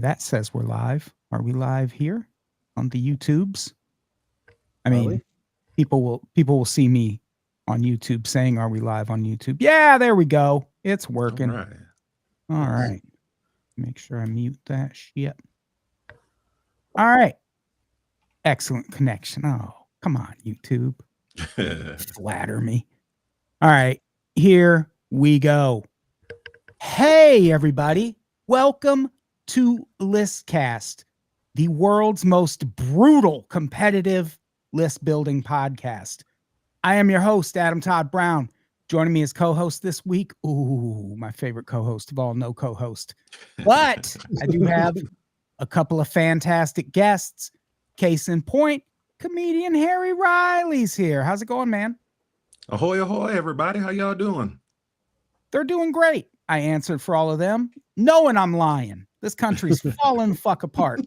That says we're live. Are we live here on the YouTubes? I mean, people will see me on YouTube saying, "Are we live on YouTube?" Yeah, there we go. It's All working. right. All Nice. right. Make sure I mute that shit. All right. Excellent connection. Oh, come on, YouTube. Flatter me. All right. Here we go. Hey, everybody. Welcome to Listcast, the world's most brutal competitive list building podcast. I am your host, Adam Todd Brown. Joining me as co host this week, ooh, my favorite co host of all, no co host. But I do have a couple of fantastic guests. Case in point, comedian Harry Riley's here. How's it going, man? Ahoy, ahoy, everybody. How y'all doing? They're doing great. I answered for all of them, knowing I'm lying. This country's falling the fuck apart.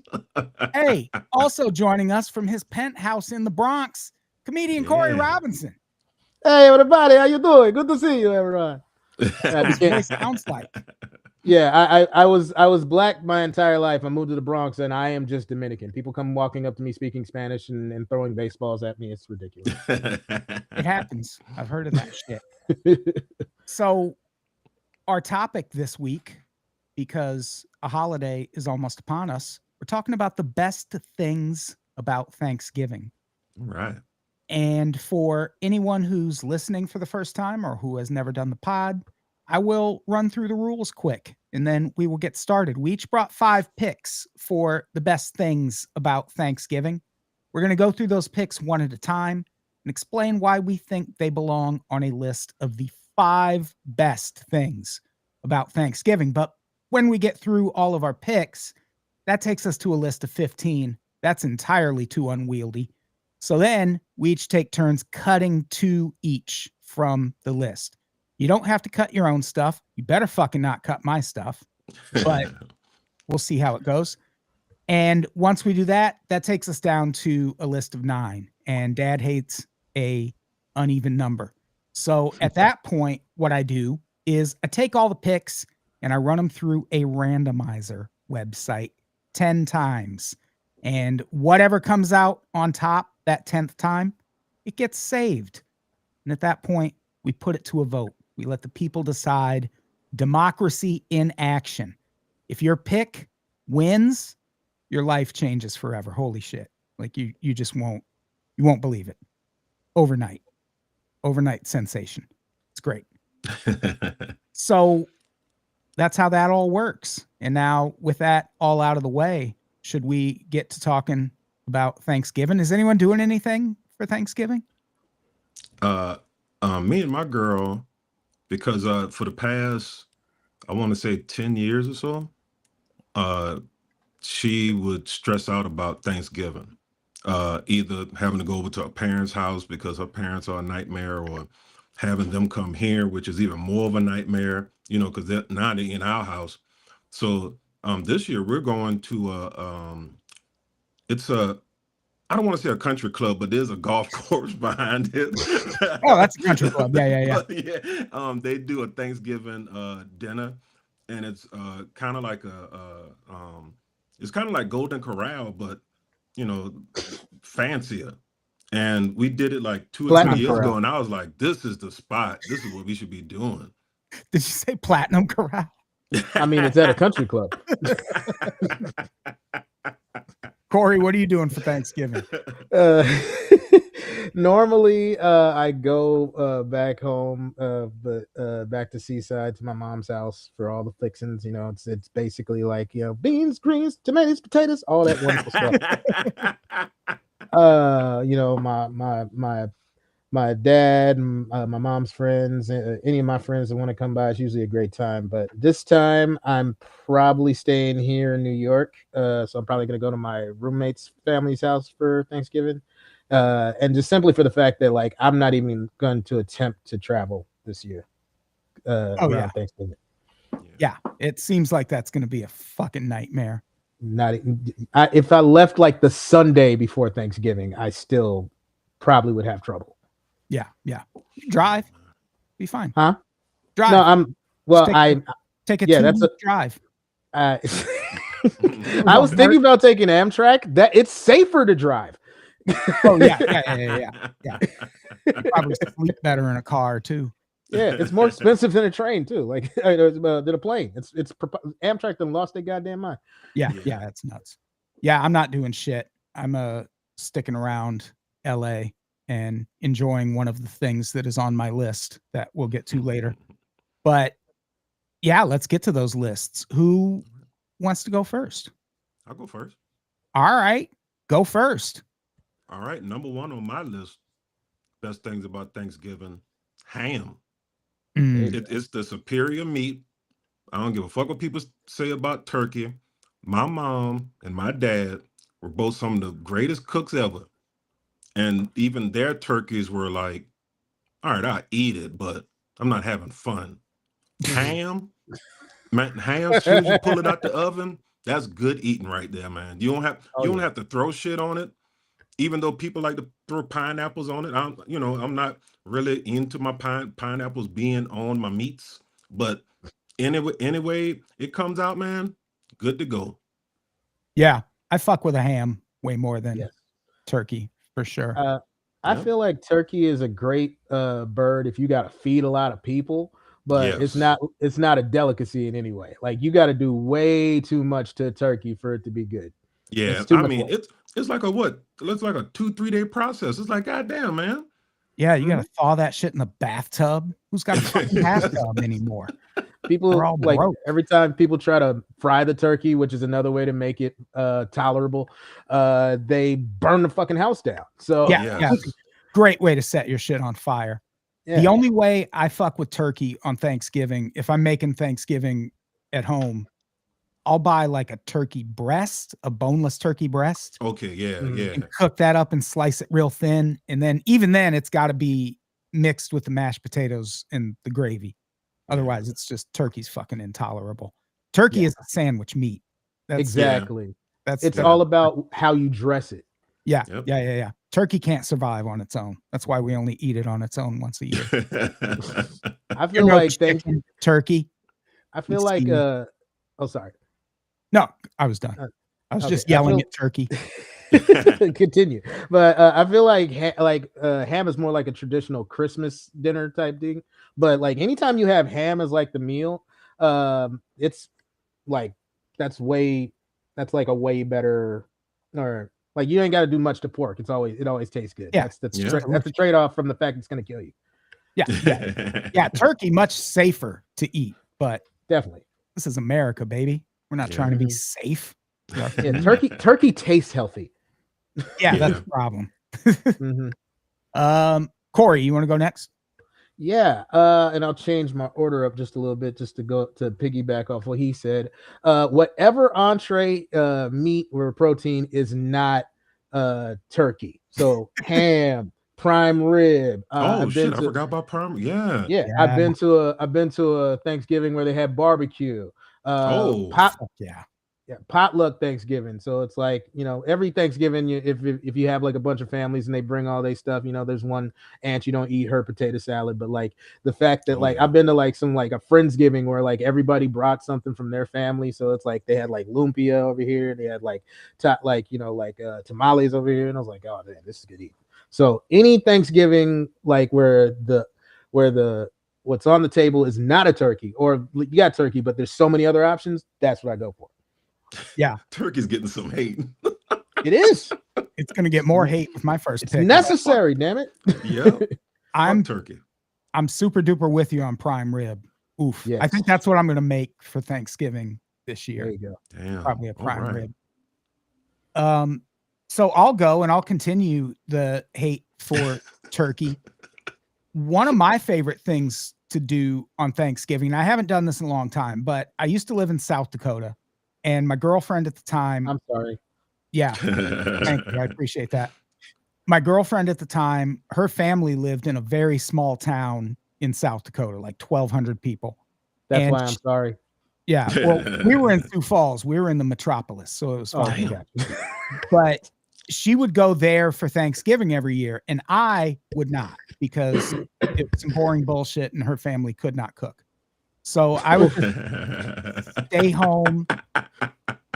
Hey, also joining us from his penthouse in the Bronx, comedian Cory Yeah. Robinson. Hey, everybody, how you doing? Good to see you, everyone. His voice sounds like. Yeah, I was black my entire life. I moved to the Bronx, and I am just Dominican. People come walking up to me speaking Spanish and throwing baseballs at me. It's ridiculous. It happens. I've heard of that shit. So, our topic this week, because a holiday is almost upon us, we're talking about the best things about Thanksgiving. Right. And for anyone who's listening for the first time or who has never done the pod, I will run through the rules quick and then we will get started. We each brought 5 picks for the best things about Thanksgiving. We're going to go through those picks one at a time and explain why we think they belong on a list of the 5 best things about Thanksgiving. But when we get through all of our picks, that takes us to a list of 15. That's entirely too unwieldy. So then we each take turns cutting 2 each from the list. You don't have to cut your own stuff. You better fucking not cut my stuff, but we'll see how it goes. And once we do that, that takes us down to a list of 9. And Dad hates a uneven number. So at that point, what I do is I take all the picks and I run them through a randomizer website 10 times. And whatever comes out on top that 10th time, it gets saved. And at that point, we put it to a vote. We let the people decide. Democracy in action. If your pick wins, your life changes forever. Holy shit. Like you just won't believe it. Overnight sensation. It's great. So that's how that all works. And now with that all out of the way, should we get to talking about Thanksgiving? Is anyone doing anything for Thanksgiving? Me and my girl, because for the past, I want to say 10 years or so, she would stress out about Thanksgiving. Either having to go over to her parents' house because her parents are a nightmare, or having them come here, which is even more of a nightmare, because they're not in our house. So this year we're going to it's I don't want to say a country club, but there's a golf course behind it. Oh, that's a country club. Yeah. But yeah, they do a Thanksgiving dinner, and it's kind of like it's kind of like Golden Corral, but fancier. And we did it like 2 or 3 Platinum years Corral. ago, and I was like, "This is the spot. This is what we should be doing." Did you say Platinum Corral? I mean, it's at a country club. Cory, what are you doing for Thanksgiving? Normally, I go back home, but back to Seaside to my mom's house for all the fixings. It's basically like beans, greens, tomatoes, potatoes, all that wonderful stuff. My dad, my mom's friends, any of my friends that want to come by, it's usually a great time. But this time, I'm probably staying here in New York, so I'm probably going to go to my roommate's family's house for Thanksgiving, and just simply for the fact that I'm not even going to attempt to travel this year around Thanksgiving. Yeah, it seems like that's going to be a fucking nightmare. If I left the Sunday before Thanksgiving, I still probably would have trouble. Yeah. Drive. Be fine. Huh? Drive. No, take a 2-week drive. I was thinking about taking Amtrak. That it's safer to drive. Oh yeah. Probably sleep better in a car too. Yeah, it's more expensive than a train too. Like than a plane. Amtrak done lost their goddamn mind. Yeah, that's nuts. Yeah, I'm not doing shit. I'm sticking around LA and enjoying one of the things that is on my list that we'll get to later. But yeah, let's get to those lists. Who wants to go first? I'll go first. All right, go first. All right, number one on my list, best things about Thanksgiving, ham. It's the superior meat. I don't give a fuck what people say about turkey. My mom and my dad were both some of the greatest cooks ever. And even their turkeys were like, all right, I'll eat it, but I'm not having fun. Ham, man, ham, as soon as you pull it out the oven, that's good eating right there, man. You don't have to throw shit on it. Even though people like to throw pineapples on it, I'm not really into my pineapples being on my meats. But anyway, it comes out, man, good to go. Yeah, I fuck with a ham way more than turkey for sure. I feel like turkey is a great bird if you got to feed a lot of people, but it's not a delicacy in any way. Like you got to do way too much to a turkey for it to be good. Yeah, I mean it's like a what? It looks like a 2-3 day process. It's like, goddamn, man. Yeah, you gotta thaw that shit in the bathtub. Who's got a fucking bathtub anymore? People like broke. Every time people try to fry the turkey, which is another way to make it tolerable, they burn the fucking house down. So yeah. Great way to set your shit on fire. Yeah. The only way I fuck with turkey on Thanksgiving, if I'm making Thanksgiving at home, I'll buy like a turkey breast, a boneless turkey breast. Okay, yeah. And cook that up and slice it real thin. And then even then it's got to be mixed with the mashed potatoes and the gravy. Otherwise it's just turkey's fucking intolerable. Turkey is a sandwich meat. Exactly. It's all about how you dress it. Yeah. Turkey can't survive on its own. That's why we only eat it on its own once a year. I feel like turkey. I feel like sorry. No, I was done. I was just yelling at turkey. Continue. But I feel like ham is more like a traditional Christmas dinner type thing. But like anytime you have ham as like the meal, it's like that's like a way better, or like you ain't got to do much to pork. It always tastes good. Yeah. That's the trade-off from the fact it's going to kill you. Yeah. Turkey much safer to eat, but definitely this is America, baby. We're not trying to be safe. Yeah, turkey tastes healthy. Yeah, that's the problem. Cory, you want to go next? Yeah, and I'll change my order up just a little bit just to go to piggyback off what he said. Whatever entree meat or protein is not turkey. So ham, prime rib. I forgot about prime. Yeah. I've been to a Thanksgiving where they had barbecue. Potluck Thanksgiving. So it's like, every Thanksgiving, if you have like a bunch of families and they bring all their stuff, there's one aunt you don't eat her potato salad, but like the fact that I've been to like some like a Friendsgiving where like everybody brought something from their family. So it's like they had like lumpia over here, they had like tamales over here, and I was like, oh man, this is good eating. So any Thanksgiving like where what's on the table is not a turkey, or you got turkey, but there's so many other options, that's what I go for. Yeah. Turkey's getting some hate. It is. It's going to get more hate with my first pick. Necessary, damn it. Yeah. I'm turkey. I'm super duper with you on prime rib. Oof. Yes. I think that's what I'm going to make for Thanksgiving this year. There you go. Damn. Probably a prime rib. So I'll go and I'll continue the hate for turkey. One of my favorite things to do on Thanksgiving, I haven't done this in a long time, but I used to live in South Dakota, and my girlfriend at the time. I'm sorry. Yeah. Thank you. I appreciate that. My girlfriend at the time, her family lived in a very small town in South Dakota, like 1,200 people. That's why I'm sorry. Yeah. Well, we were in Sioux Falls. We were in the metropolis, so it was fine. But she would go there for Thanksgiving every year, and I would not, because it was some boring bullshit and her family could not cook. So I would stay home,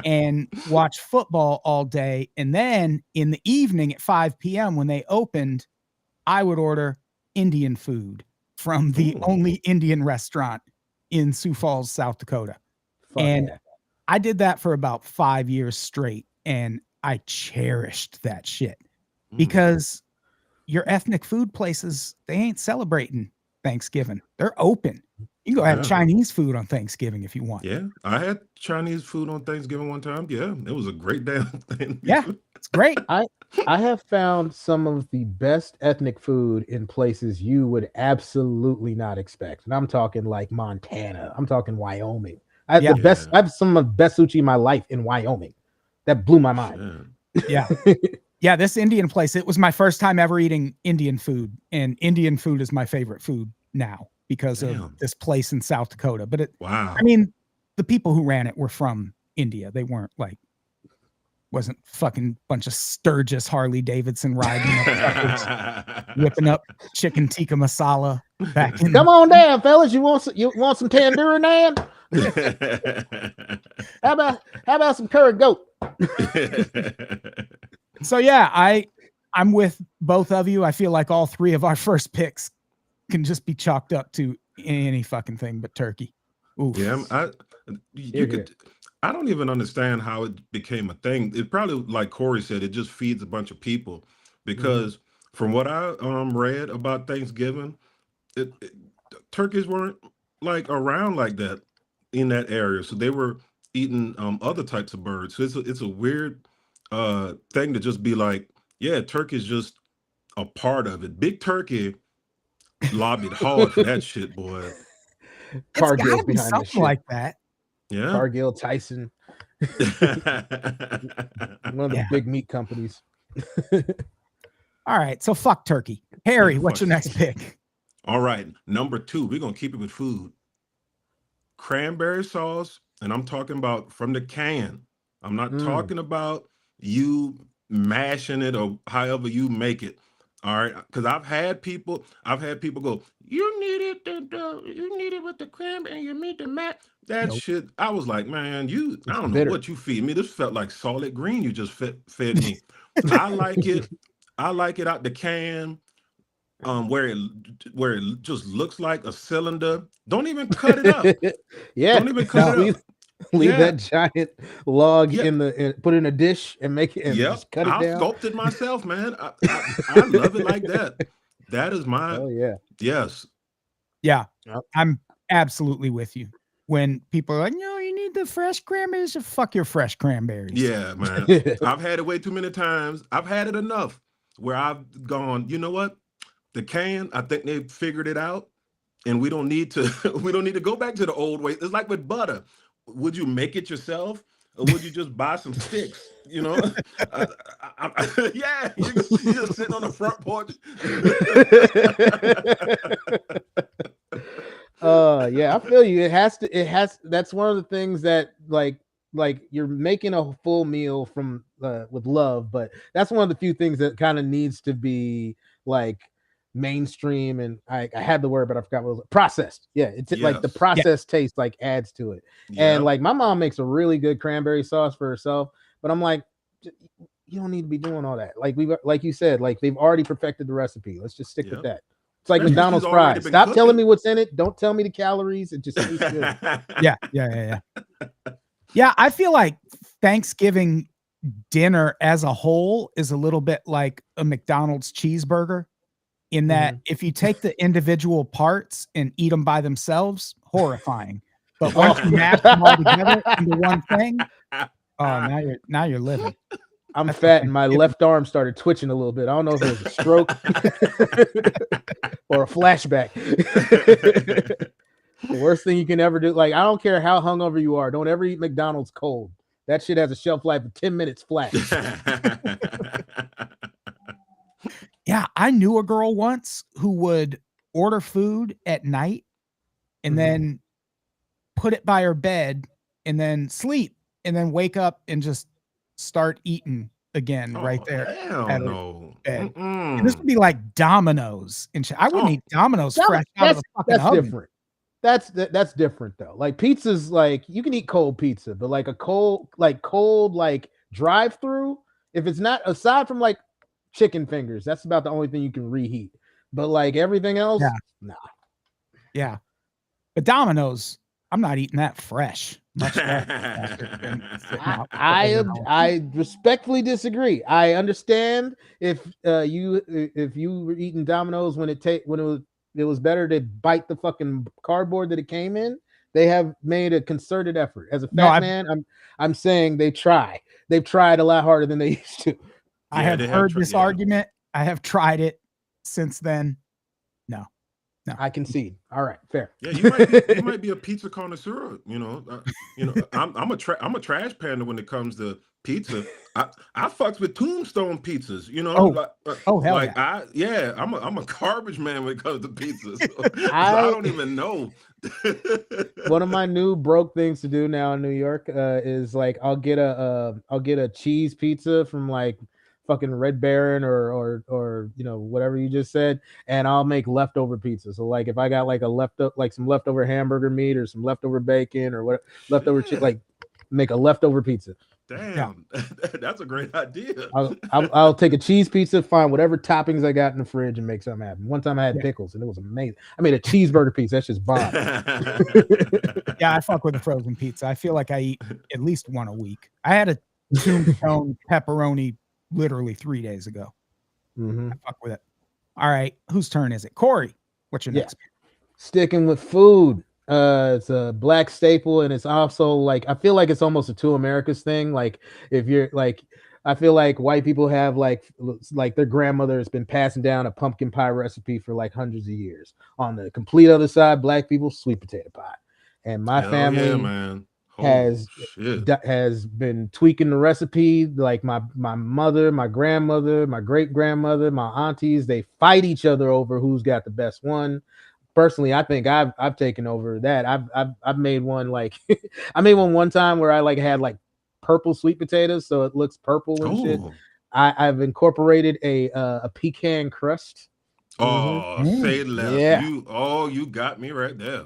and watch football all day. And then in the evening at 5 p.m. when they opened, I would order Indian food from the only Indian restaurant in Sioux Falls, South Dakota. And I did that for about 5 years straight. And I cherished that shit because your ethnic food places, they ain't celebrating Thanksgiving. They're open. You can go have Chinese food on Thanksgiving if you want. Yeah, I had Chinese food on Thanksgiving one time. Yeah, it was a great damn thing. Yeah, it's great. I have found some of the best ethnic food in places you would absolutely not expect. And I'm talking like Montana. I'm talking Wyoming. I have some of the best sushi in my life in Wyoming. That blew my mind. Yeah. Yeah, this Indian place, it was my first time ever eating Indian food. And Indian food is my favorite food now because of this place in South Dakota. But I mean, the people who ran it were from India. They weren't like, wasn't fucking bunch of Sturgis Harley Davidson riding whipping up chicken tikka masala back in. Come on down, fellas. You want some tandoori naan? How about some curry goat? So yeah, I'm with both of you. I feel like all three of our first picks can just be chalked up to any fucking thing but turkey. Oof. Yeah, I don't even understand how it became a thing. It probably, like Cory said, it just feeds a bunch of people because from what I read about Thanksgiving, turkeys weren't like around like that in that area, so they were eating other types of birds. So it's a weird thing to just be like, yeah, turkey's just a part of it. Big Turkey lobbied hard for that shit, boy. Cargill's behind something the shit. like that. Yeah, Cargill, Tyson, one of the big meat companies. All right, so fuck turkey. Harry, what's your next pick? All right, number 2. We're gonna keep it with food. Cranberry sauce, and I'm talking about from the can. I'm not talking about you mashing it or however you make it. All right, because I've had people go, you need it with the cranberry and you need the mash. That shit, I was like, man, I don't know what you feed me. This felt like solid green you just fed me. I like it out the can, where it just looks like a cylinder. Don't even cut it up. Don't even cut it up. Leave that giant log put it in a dish and make it and just cut it down. I sculpted myself, man. I love it like that. That is my yes. Yeah, I'm absolutely with you. When people are like, no, you need the fresh cranberries, fuck your fresh cranberries. Yeah, man. I've had it way too many times. I've had it enough where I've gone, you know what? The can, I think they figured it out. And we don't need to go back to the old way. It's like with butter. Would you make it yourself, or would you just buy some sticks? You know, yeah, you're just sitting on the front porch. Yeah, I feel you. It has. That's one of the things that like you're making a full meal from with love, but that's one of the few things that kind of needs to be like mainstream. And I had the word, but I forgot what it was. Processed. Yeah, it's like the processed taste like adds to it. And like my mom makes a really good cranberry sauce for herself, but I'm like, you don't need to be doing all that. Like you said, like they've already perfected the recipe. Let's just stick with that. It's like McDonald's fries. Stop telling me what's in it. Don't tell me the calories. It just tastes good. Yeah, I feel like Thanksgiving dinner as a whole is a little bit like a McDonald's cheeseburger. In that, if you take the individual parts and eat them by themselves, horrifying. But once you mash them all together into one thing, now you're living. I'm fat and my left arm started twitching a little bit. I don't know if it was a stroke or a flashback. The worst thing you can ever do. Like, I don't care how hungover you are. Don't ever eat McDonald's cold. That shit has a shelf life of 10 minutes flat. Yeah, I knew a girl once who would order food at night and then put it by her bed and then sleep and then wake up and just start eating again right there. Hell no. And this would be like Domino's and shit. I wouldn't eat Domino's fresh out of the fucking oven. Different. That's different though. Like pizza's like you can eat cold pizza, but like a cold drive through, if it's not aside from like chicken fingers, that's about the only thing you can reheat. But like everything else, Yeah. nah. Yeah. But Domino's, I'm not eating that fresh. Much faster than sitting out for I 8 hours. I respectfully disagree. I understand if you were eating Domino's when it was better to bite the fucking cardboard that it came in. They have made a concerted effort. As a fat man, I'm saying they try. They've tried a lot harder than they used to. I have heard this argument. I have tried it since then. No. I concede. All right, fair. Yeah, you might be a pizza connoisseur. I'm a trash panda when it comes to pizza. I fucks with Tombstone pizzas. I'm a garbage man when it comes to pizzas. So I don't even know. One of my new broke things to do now in New York is like I'll get a cheese pizza from like fucking Red Baron or whatever you just said, and I'll make leftover pizza. So like if I got like some leftover hamburger meat or some leftover bacon or what leftover like make a leftover pizza. Damn, that's a great idea. I'll take a cheese pizza, find whatever toppings I got in the fridge, and make something happen. One time I had pickles, and it was amazing. I made a cheeseburger pizza. That's just bomb. Yeah, I fuck with the frozen pizza. I feel like I eat at least one a week. I had a Tombstone pepperoni literally 3 days ago. Mm-hmm. I fuck with it. All right, whose turn is it? Cory, what's your next? Sticking with food. It's a black staple, and it's also like I feel like it's almost a two Americas thing. Like if you're like, I feel like white people have like their grandmother has been passing down a pumpkin pie recipe for like hundreds of years. On the complete other side, black people sweet potato pie, and my family has been tweaking the recipe. Like my mother, my grandmother, my great grandmother, my aunties, they fight each other over who's got the best one. Personally, I think I've taken over that. I've made one like I made one time where I like had like purple sweet potatoes, so it looks purple and shit. I've incorporated a pecan crust. Oh, say less. Yeah. You got me right there.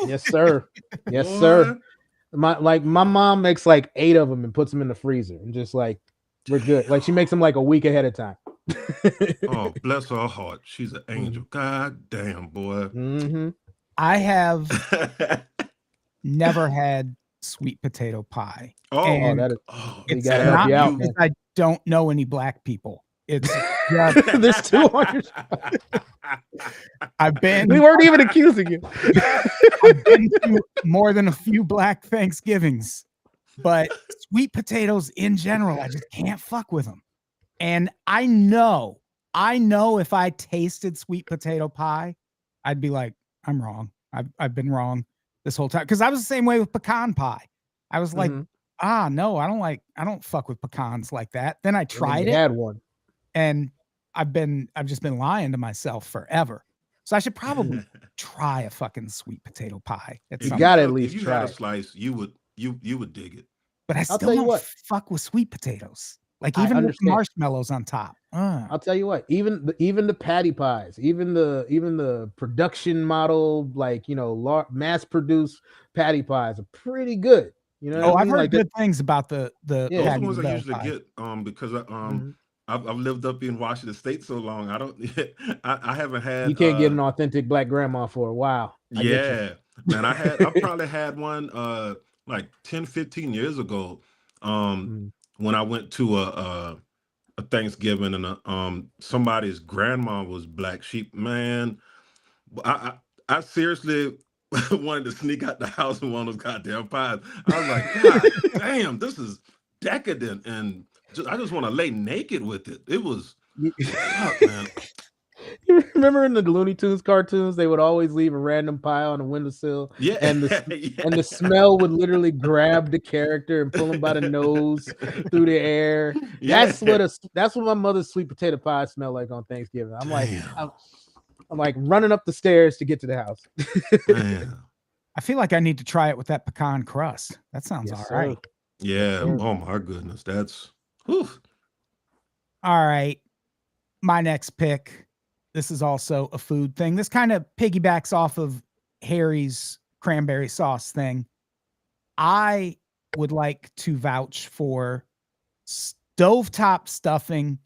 Yes, sir. Yes, sir. My mom makes like 8 of them and puts them in the freezer and just like we're good. Like she makes them like a week ahead of time. Oh, bless her heart. She's an angel. God damn, boy. Mm-hmm. I have never had sweet potato pie. It's not because I don't know any black people. It's there's 2 on your we weren't even accusing you. I've been to more than a few black Thanksgivings, but sweet potatoes in general, I just can't fuck with them. And I know if I tasted sweet potato pie, I'd be like, I'm wrong. I've been wrong this whole time. Because I was the same way with pecan pie. I was like, no, I don't fuck with pecans like that. Then I tried it. Had one. And I've just been lying to myself forever. So I should probably try a fucking sweet potato pie. You got to at least try. If you had a slice, you would dig it. But I still don't fuck with sweet potatoes. Like even with marshmallows on top. I'll tell you what, even the patty pies, even the production model, like mass produced patty pies are pretty good. I've heard good things about the those are the ones I usually get because I've lived up in Washington State so long. I haven't had. You can't get an authentic black grandma for a while. Man, I probably had one like 10, 15 years ago. When I went to a Thanksgiving and somebody's grandma was black sheep, man. I seriously wanted to sneak out the house and one of those goddamn pies. I was like, God damn, this is decadent, and I just want to lay naked with it. It was, man. You remember in the Looney Tunes cartoons, they would always leave a random pie on the windowsill. Yeah. And the smell would literally grab the character and pull them by the nose through the air. Yeah. That's what my mother's sweet potato pie smelled like on Thanksgiving. I'm like running up the stairs to get to the house. I feel like I need to try it with that pecan crust. That sounds all right. Yeah. Oh my goodness. That's whew. All right. My next pick. This is also a food thing. This kind of piggybacks off of Harry's cranberry sauce thing, I would like to vouch for stovetop stuffing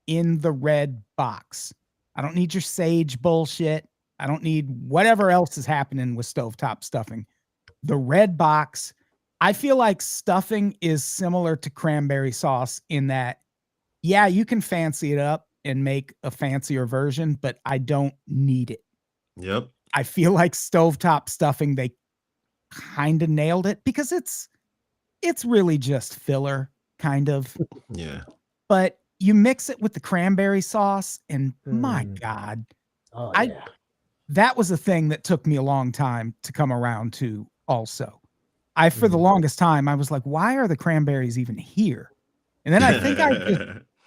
in the red box. I don't need your sage bullshit. I don't need whatever else is happening with stovetop stuffing. The red box, I feel like stuffing is similar to cranberry sauce in that, yeah, you can fancy it up and make a fancier version, but I don't need it. Yep. I feel like stovetop stuffing, they kind of nailed it because it's really just filler, kind of. Yeah. But you mix it with the cranberry sauce, and my God, Oh yeah. that was a thing that took me a long time to come around to also. For the longest time, I was like, why are the cranberries even here? And then I think I just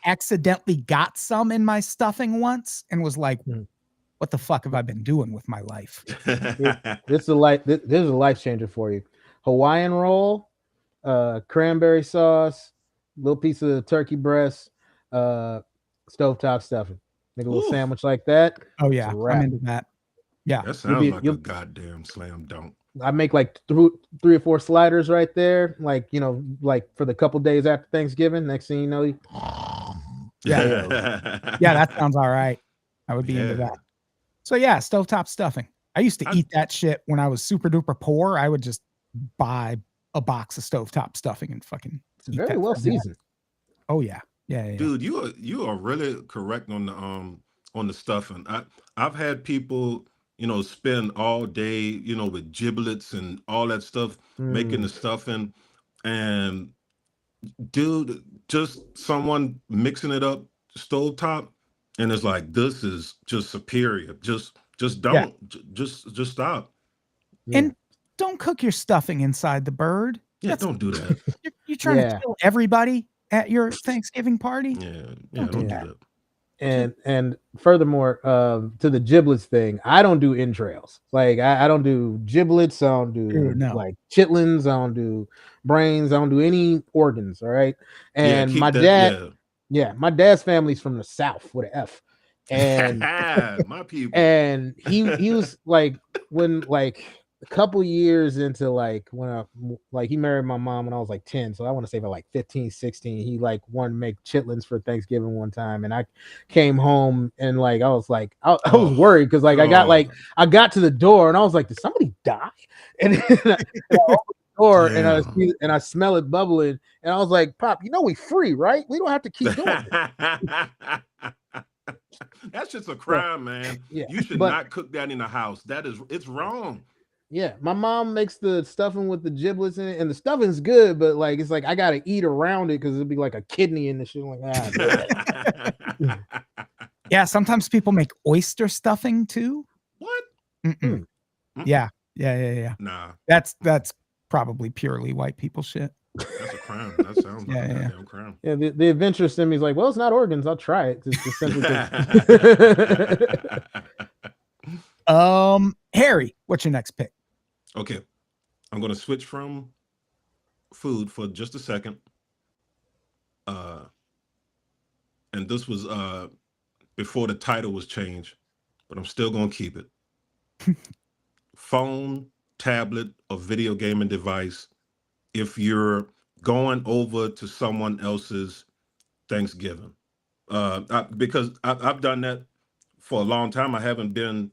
accidentally got some in my stuffing once and was like, what the fuck have I been doing with my life? This is a life changer for you. Hawaiian roll, cranberry sauce, little piece of turkey breast, stovetop stuffing. Make a little sandwich like that. Oh yeah, I'm into that. Yeah, that sounds like a goddamn slam dunk. I make like 3 or 4 sliders right there, like like for the couple days after Thanksgiving. Next thing you know, yeah, that sounds all right. I would be into that. So yeah, stovetop stuffing. I used to eat that shit when I was super duper poor. I would just buy a box of stovetop stuffing and fucking it's very well seasoned. Oh yeah. Yeah. Dude, you are really correct on the stuffing. I've had people, spend all day, with giblets and all that stuff, making the stuffing, and dude, just someone mixing it up stovetop, and it's like, this is just superior. Just don't, just stop. And don't cook your stuffing inside the bird. Yeah, don't do that. You're trying to kill everybody at your Thanksgiving party. Yeah, don't do that. And furthermore, to the giblets thing, I don't do entrails. Like I don't do giblets. I don't do like chitlins. I don't do brains. I don't do any organs. All right. And my dad's family's from the South with an F. And my people. And he was like, when like a couple years into like when he married my mom when I was like 10, so I want to say about like 15, 16, he like wanted to make chitlins for Thanksgiving one time, and I came home and like I was was worried because like I got to the door and I was like, did somebody die? And then I opened the door and I smell it bubbling, and I was like, Pop, we free, right? We don't have to keep doing it. That's just a crime, man. Yeah. You should not cook that in the house. It's wrong. Yeah, my mom makes the stuffing with the giblets in it, and the stuffing's good, but like it's like I gotta eat around it because it'll be like a kidney in the shit. Like, yeah, sometimes people make oyster stuffing too. What? Yeah. Nah, that's probably purely white people shit. That's a crime. That sounds like a goddamn crime. Yeah, the adventurous in me is like, well, it's not organs. I'll try it. Harry, what's your next pick? Okay, I'm gonna switch from food for just a second. And this was before the title was changed, but I'm still gonna keep it. Phone, tablet, or video gaming device. If you're going over to someone else's Thanksgiving, because I've done that for a long time. I haven't been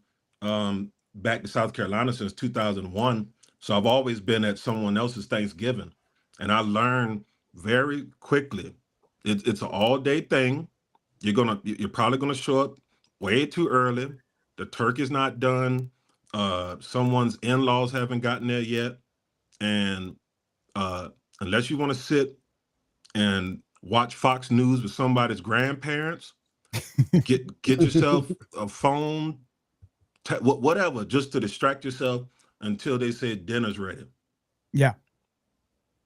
back to South Carolina since 2001, so I've always been at someone else's Thanksgiving, and I learned very quickly it's an all-day thing. You're probably gonna show up way too early. The turkey's not done. Someone's in-laws haven't gotten there yet, and unless you want to sit and watch Fox News with somebody's grandparents, get yourself a phone, whatever, just to distract yourself until they say dinner's ready. Yeah,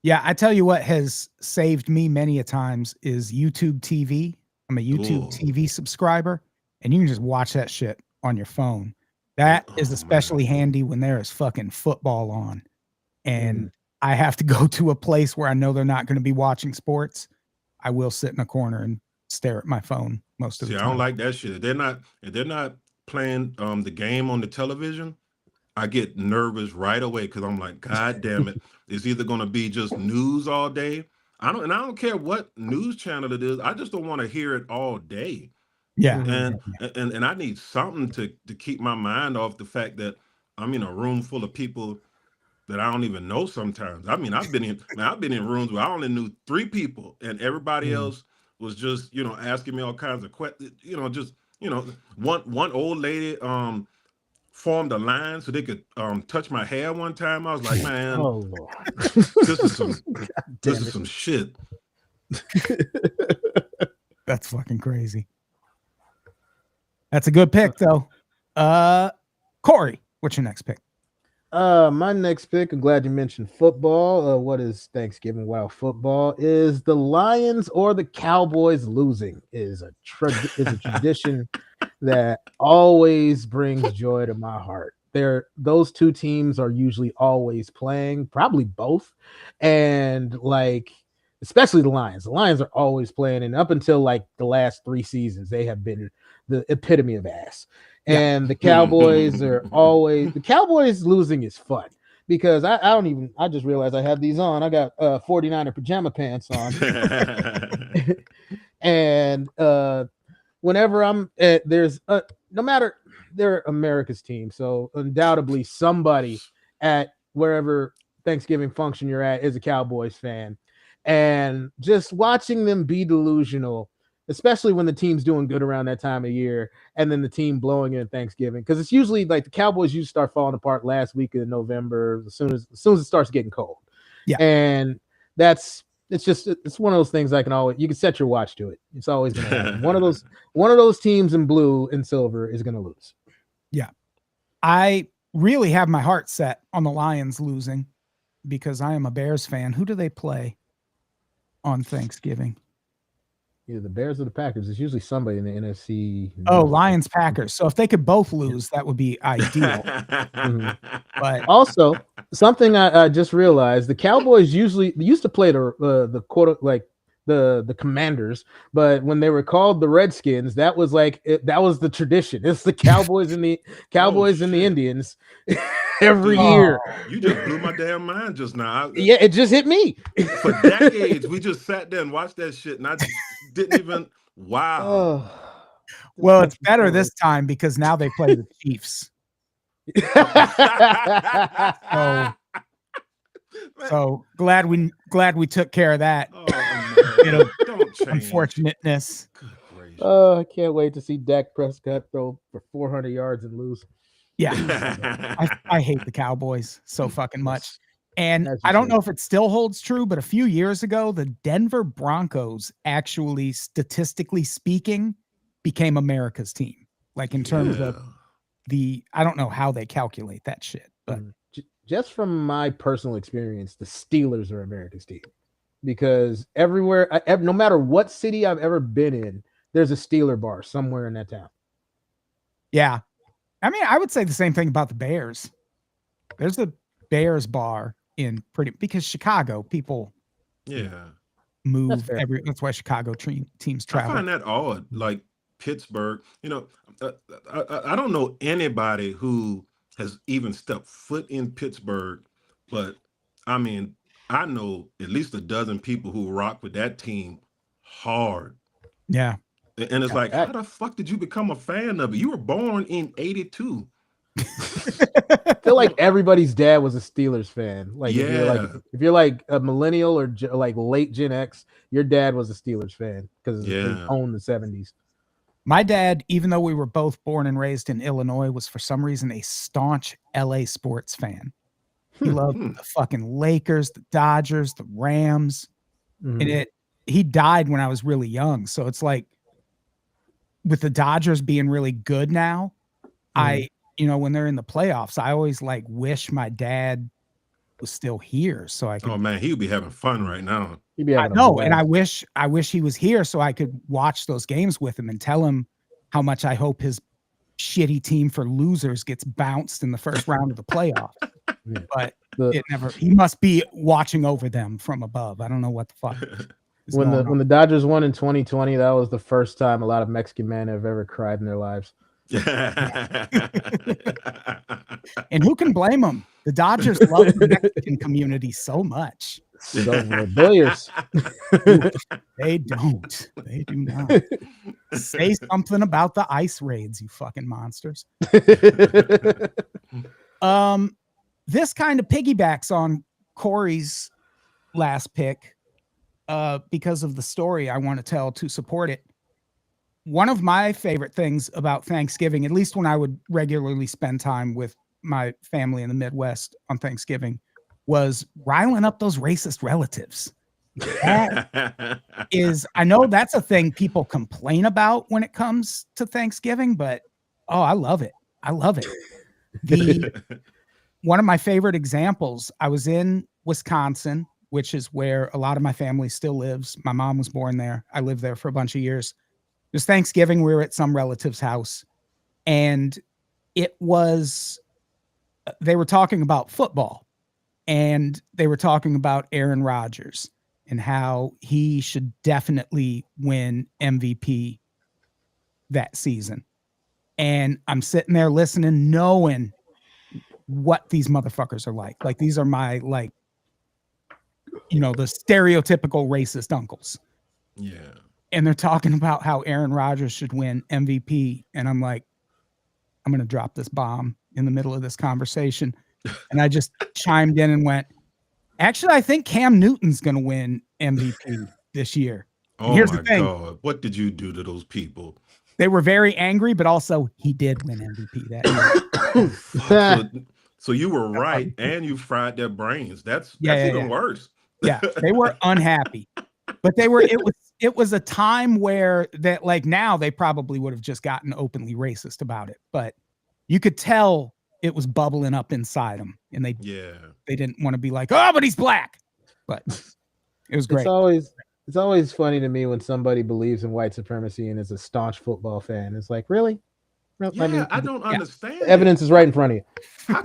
I tell you what has saved me many a times is YouTube TV. I'm a YouTube TV subscriber, and you can just watch that shit on your phone. That is especially handy when there is fucking football on, and I have to go to a place where I know they're not going to be watching sports. I will sit in a corner and stare at my phone most of the time. I don't like that shit. They're not playing the game on the television. I get nervous right away because I'm like, God damn it. It's either going to be just news all day. I don't care what news channel it is. I just don't want to hear it all day. Yeah. Mhm. And I need something to keep my mind off the fact that I'm in a room full of people that I don't even know sometimes. I mean, I've been in rooms where I only knew 3 people and everybody Mhm. else was just, asking me all kinds of questions, one old lady formed a line so they could touch my hair one time. I was like, man, Oh Lord. this is some this Damn is it. some shit. That's fucking crazy. That's a good pick though. Cory, what's your next pick? My next pick, I'm glad you mentioned football. What is Thanksgiving without football? Is the Lions or the Cowboys losing is a tradition that always brings joy to my heart. Those two teams are usually always playing, probably both. And like especially the Lions. The Lions are always playing, and up until like the last 3 seasons, they have been the epitome of ass. Yeah. And the Cowboys are always the Cowboys losing is fun because I just realized I have these on. I got 49er pajama pants on. And whenever I'm there's no matter they're America's team, so undoubtedly somebody at wherever Thanksgiving function you're at is a Cowboys fan, and just watching them be delusional, especially when the team's doing good around that time of year, and then the team blowing it at Thanksgiving, because it's usually like the Cowboys usually start falling apart last week of November as soon as it starts getting cold, Yeah. and it's one of those things I can always you can set your watch to it. It's always going to happen. One of those teams in blue and silver is going to lose. Yeah. I really have my heart set on the Lions losing because I am a Bears fan. Who do they play on Thanksgiving? Either the Bears or the Packers. It's usually somebody in the NFC. Oh, North. Lions Packers. So if they could both lose, that would be ideal. But Also, something I just realized: the Cowboys used to play the quote like the Commanders, but when they were called the Redskins, that was that was the tradition. It's the Cowboys and the Indians every Dude, year. You just blew my damn mind just now. Yeah, it just hit me. For decades, we just sat there and watched that shit, and I didn't even. Wow. Oh, well, it's better this time because now they play the Chiefs. So glad we took care of that. Oh, man. Don't change. Unfortunateness. Good gracious. I can't wait to see Dak Prescott throw for 400 yards and lose. Yeah. I hate the Cowboys so fucking much. And I don't know if it still holds true, but a few years ago, the Denver Broncos actually, statistically speaking, became America's team. Like in terms of I don't know how they calculate that shit, but just from my personal experience, the Steelers are America's team because everywhere, no matter what city I've ever been in, there's a Steeler bar somewhere in that town. Yeah. I mean, I would say the same thing about the Bears. There's a Bears bar in because Chicago people move that's why Chicago teams travel. I find that odd. Like Pittsburgh, I don't know anybody who has even stepped foot in Pittsburgh, but I mean, I know at least a dozen people who rock with that team hard. Yeah. And it's like, how the fuck did you become a fan of it? You were born in 82. I feel like everybody's dad was a Steelers fan. Like if you're like a millennial or like late Gen X, your dad was a Steelers fan because they owned the 70s. My dad, even though we were both born and raised in Illinois, was for some reason a staunch LA sports fan. He loved the fucking Lakers, the Dodgers, the Rams. And he died when I was really young. So it's like with the Dodgers being really good now, when they're in the playoffs, I always like wish my dad was still here so I could. Oh man, he would be having fun right now. He'd be having and I wish he was here so I could watch those games with him and tell him how much I hope his shitty team for losers gets bounced in the first round of the playoffs. But it never. He must be watching over them from above. I don't know what the fuck. When the Dodgers won in 2020, that was the first time a lot of Mexican men have ever cried in their lives. And who can blame them? The Dodgers love the Mexican community so much. So rebellious. They don't. They do not. Say something about the ice raids, you fucking monsters. This kind of piggybacks on Cory's last pick because of the story I want to tell to support it. One of my favorite things about Thanksgiving, at least when I would regularly spend time with my family in the Midwest on Thanksgiving, was riling up those racist relatives. That is, I know that's a thing people complain about when it comes to Thanksgiving, but oh, I love it. I love it. One of my favorite examples, I was in Wisconsin, which is where a lot of my family still lives. My mom was born there. I lived there for a bunch of years. It was Thanksgiving. We were at some relative's house, and they were talking about football, and they were talking about Aaron Rodgers and how he should definitely win MVP that season. And I'm sitting there listening, knowing what these motherfuckers are like. Like, these are my, like, you know, the stereotypical racist uncles. Yeah. And they're talking about how Aaron Rodgers should win MVP. And I'm like, I'm going to drop this bomb in the middle of this conversation. And I just chimed in and went, actually, I think Cam Newton's going to win MVP this year. And Oh my God. What did you do to those people? They were very angry, but also he did win MVP that year. So you were right, and you fried their brains. That's even worse. Yeah, they were unhappy. But it was a time where that, like, now they probably would have just gotten openly racist about it. But you could tell it was bubbling up inside them, and they didn't want to be like, oh, but he's black. But it was great. It's always funny to me when somebody believes in white supremacy and is a staunch football fan. It's like, really? Yeah, I mean, I don't understand. Evidence is right in front of you. How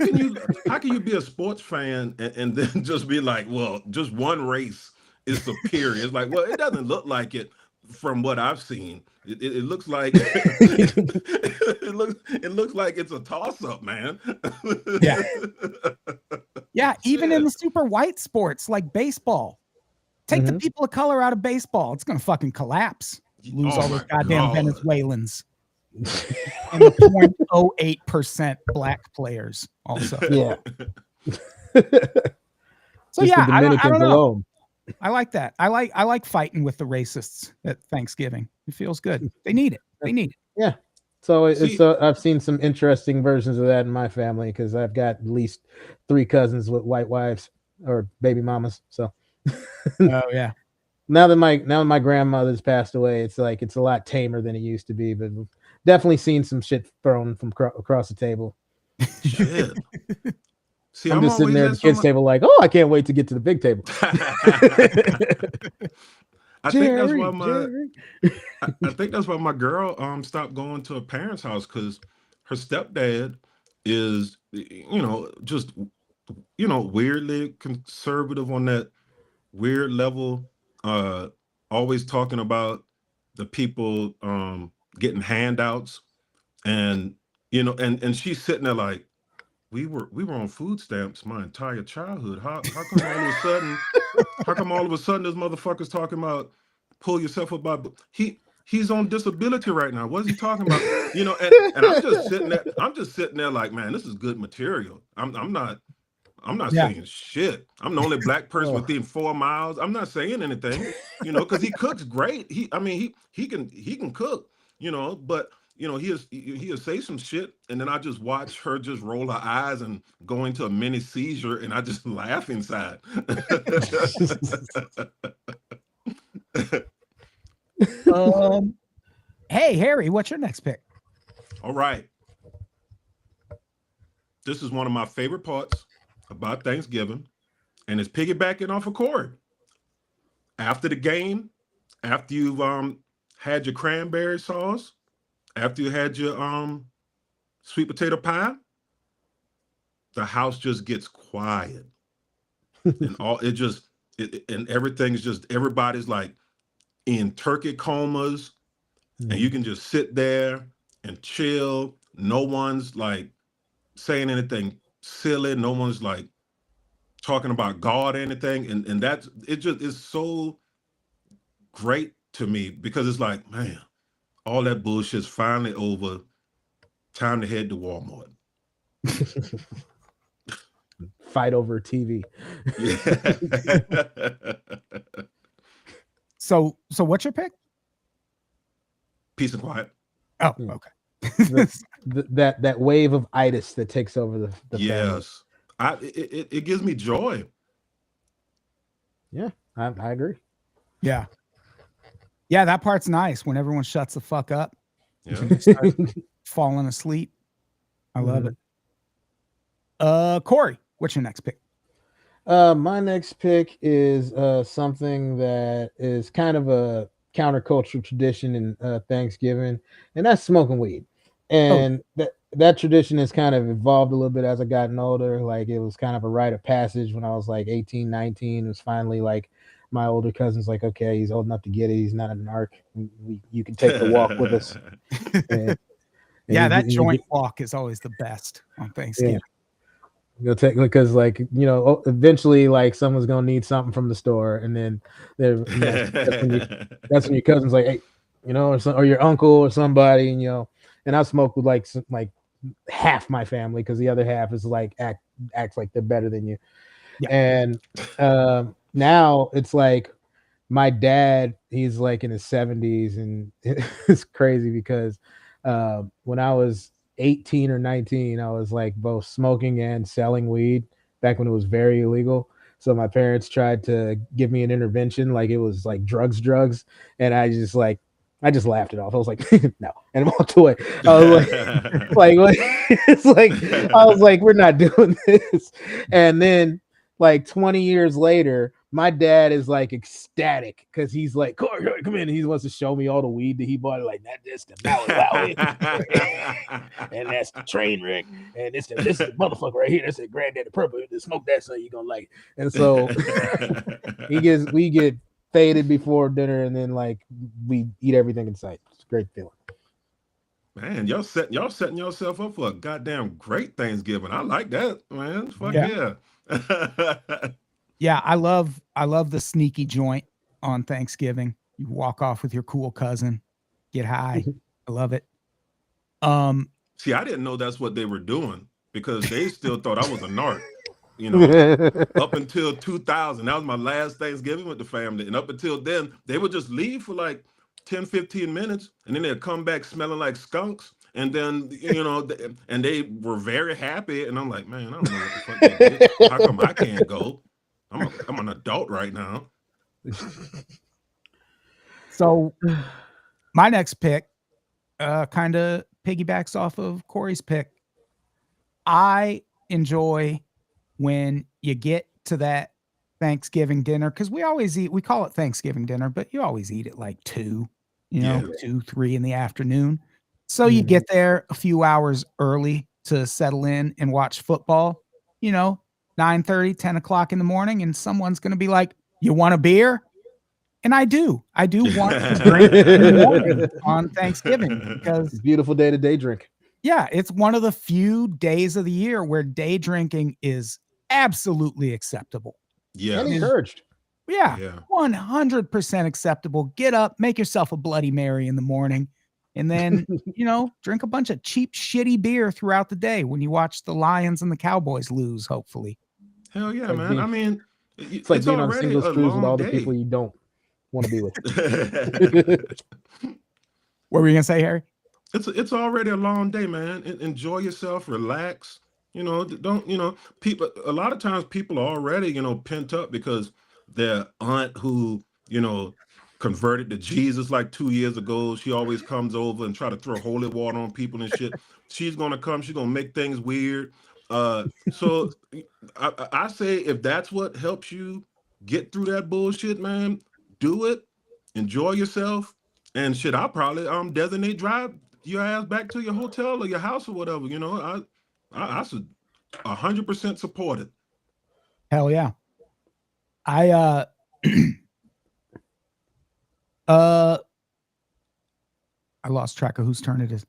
can you be a sports fan and then just be like, well, just one race is superior? It's like, well, it doesn't look like it from what I've seen. It looks like it looks like it's a toss-up, man. Yeah. Yeah, even in the super white sports like baseball. Take the people of color out of baseball. It's gonna fucking collapse. Lose all those goddamn Venezuelans. And the 0.08% black players also. Yeah. So yeah, I don't know. I like that. I like fighting with the racists at Thanksgiving. It feels good. They need it. They need it. Yeah. So I've seen some interesting versions of that in my family because I've got at least 3 cousins with white wives or baby mamas. So. Oh yeah. Now that my grandmother's passed away, it's like it's a lot tamer than it used to be. But definitely seen some shit thrown from across the table. Shit. See, I'm just sitting there at the kids' table, like, oh, I can't wait to get to the big table. I think that's why my girl stopped going to her parents' house, because her stepdad is, just weirdly conservative on that weird level, always talking about the people getting handouts, and and she's sitting there like, we were on food stamps my entire childhood. How come all of a sudden this motherfucker's talking about pull yourself up by he's on disability right now. What is he talking about? And I'm just sitting there like, man, this is good material. I'm not saying shit. I'm the only black person within 4 miles. I'm not saying anything, because he cooks great. He can cook, but he'll say some shit, and then I just watch her just roll her eyes and go into a mini seizure, and I just laugh inside. Hey, Harry, what's your next pick? All right. This is one of my favorite parts about Thanksgiving, and it's piggybacking off of Cory. After the game, after you've had your cranberry sauce, after you had your sweet potato pie, the house just gets quiet, and and everything's just, everybody's like in turkey comas, and you can just sit there and chill. No one's like saying anything silly. No one's like talking about God or anything. And that's it just is so great to me because it's like, man, all that bullshit's finally over. Time to head to Walmart. Fight over TV. Yeah. So what's your pick? Peace and quiet. Oh, Yeah. okay. That wave of itis that takes over the family. Yes. It gives me joy. Yeah, I agree. Yeah. Yeah, that part's nice when everyone shuts the fuck up. Yeah. And just start falling asleep. I love it. Cory, what's your next pick? My next pick is something that is kind of a countercultural tradition in Thanksgiving, and that's smoking weed. And that tradition has kind of evolved a little bit as I gotten older. Like it was kind of a rite of passage when I was like 18, 19. It was finally like my older cousin's like, okay, he's old enough to get it. He's not a narc. You can take the walk with us. And Yeah, you that get- you joint get- walk is always the best on yeah. Thanksgiving. You'll take because like eventually like someone's gonna need something from the store, and then that's when your cousin's like, hey, or your uncle or somebody, and and I smoke with like half my family because the other half is like acts like they're better than you, Yeah. and now it's like my dad, he's like in his 70s, and it's crazy because when I was 18 or 19, I was like both smoking and selling weed back when it was very illegal. So my parents tried to give me an intervention, like it was like drugs, and I just laughed it off. I was like, no, and I walked away. I was like, it's like I was like, we're not doing this. And then like 20 years later, my dad is like ecstatic because he's like, Cory, come in. And he wants to show me all the weed that he bought. Like that's the Maui Wowie, and that's the train wreck, and this is the motherfucker right here. That's the granddaddy purple. You smoke that, son, you gonna like it. And so we get faded before dinner, and then like we eat everything in sight. It's a great feeling. Man, y'all setting yourself up for a goddamn great Thanksgiving. I like that, man. Fuck yeah. Yeah, I love the sneaky joint on Thanksgiving. You walk off with your cool cousin, get high. I love it. See, I didn't know that's what they were doing because they still thought I was a narc. Up until 2000, that was my last Thanksgiving with the family. And up until then, they would just leave for like 10, 15 minutes, and then they'd come back smelling like skunks. And then, and they were very happy. And I'm like, man, I don't know what the fuck they did. How come I can't go? I'm an adult right now. So my next pick kind of piggybacks off of Cory's pick. I enjoy when you get to that Thanksgiving dinner, because we call it Thanksgiving dinner, but you always eat at like 2, 2, 3 in the afternoon. So you get there a few hours early to settle in and watch football, 9:30, 10 o'clock in the morning, and someone's going to be like, you want a beer? And I do want to drink in the morning on Thanksgiving because beautiful day to day drink. Yeah, it's one of the few days of the year where day drinking is absolutely acceptable. Yeah. And encouraged. Yeah. 100% acceptable. Get up, make yourself a Bloody Mary in the morning, and then, drink a bunch of cheap, shitty beer throughout the day when you watch the Lions and the Cowboys lose, hopefully. Hell yeah, man. I mean, it's like being on singles cruise with all the people you don't want to be with. What were you going to say, Harry? It's already a long day, man. Enjoy yourself, relax. People, a lot of times people are already, pent up because their aunt who, converted to Jesus like 2 years ago, she always comes over and try to throw holy water on people and shit. She's going to come, she's going to make things weird. So I say if that's what helps you get through that bullshit, man, do it. Enjoy yourself. And shit, I'll probably designate drive your ass back to your hotel or your house or whatever. I should 100% support it. Hell yeah. I lost track of whose turn it is.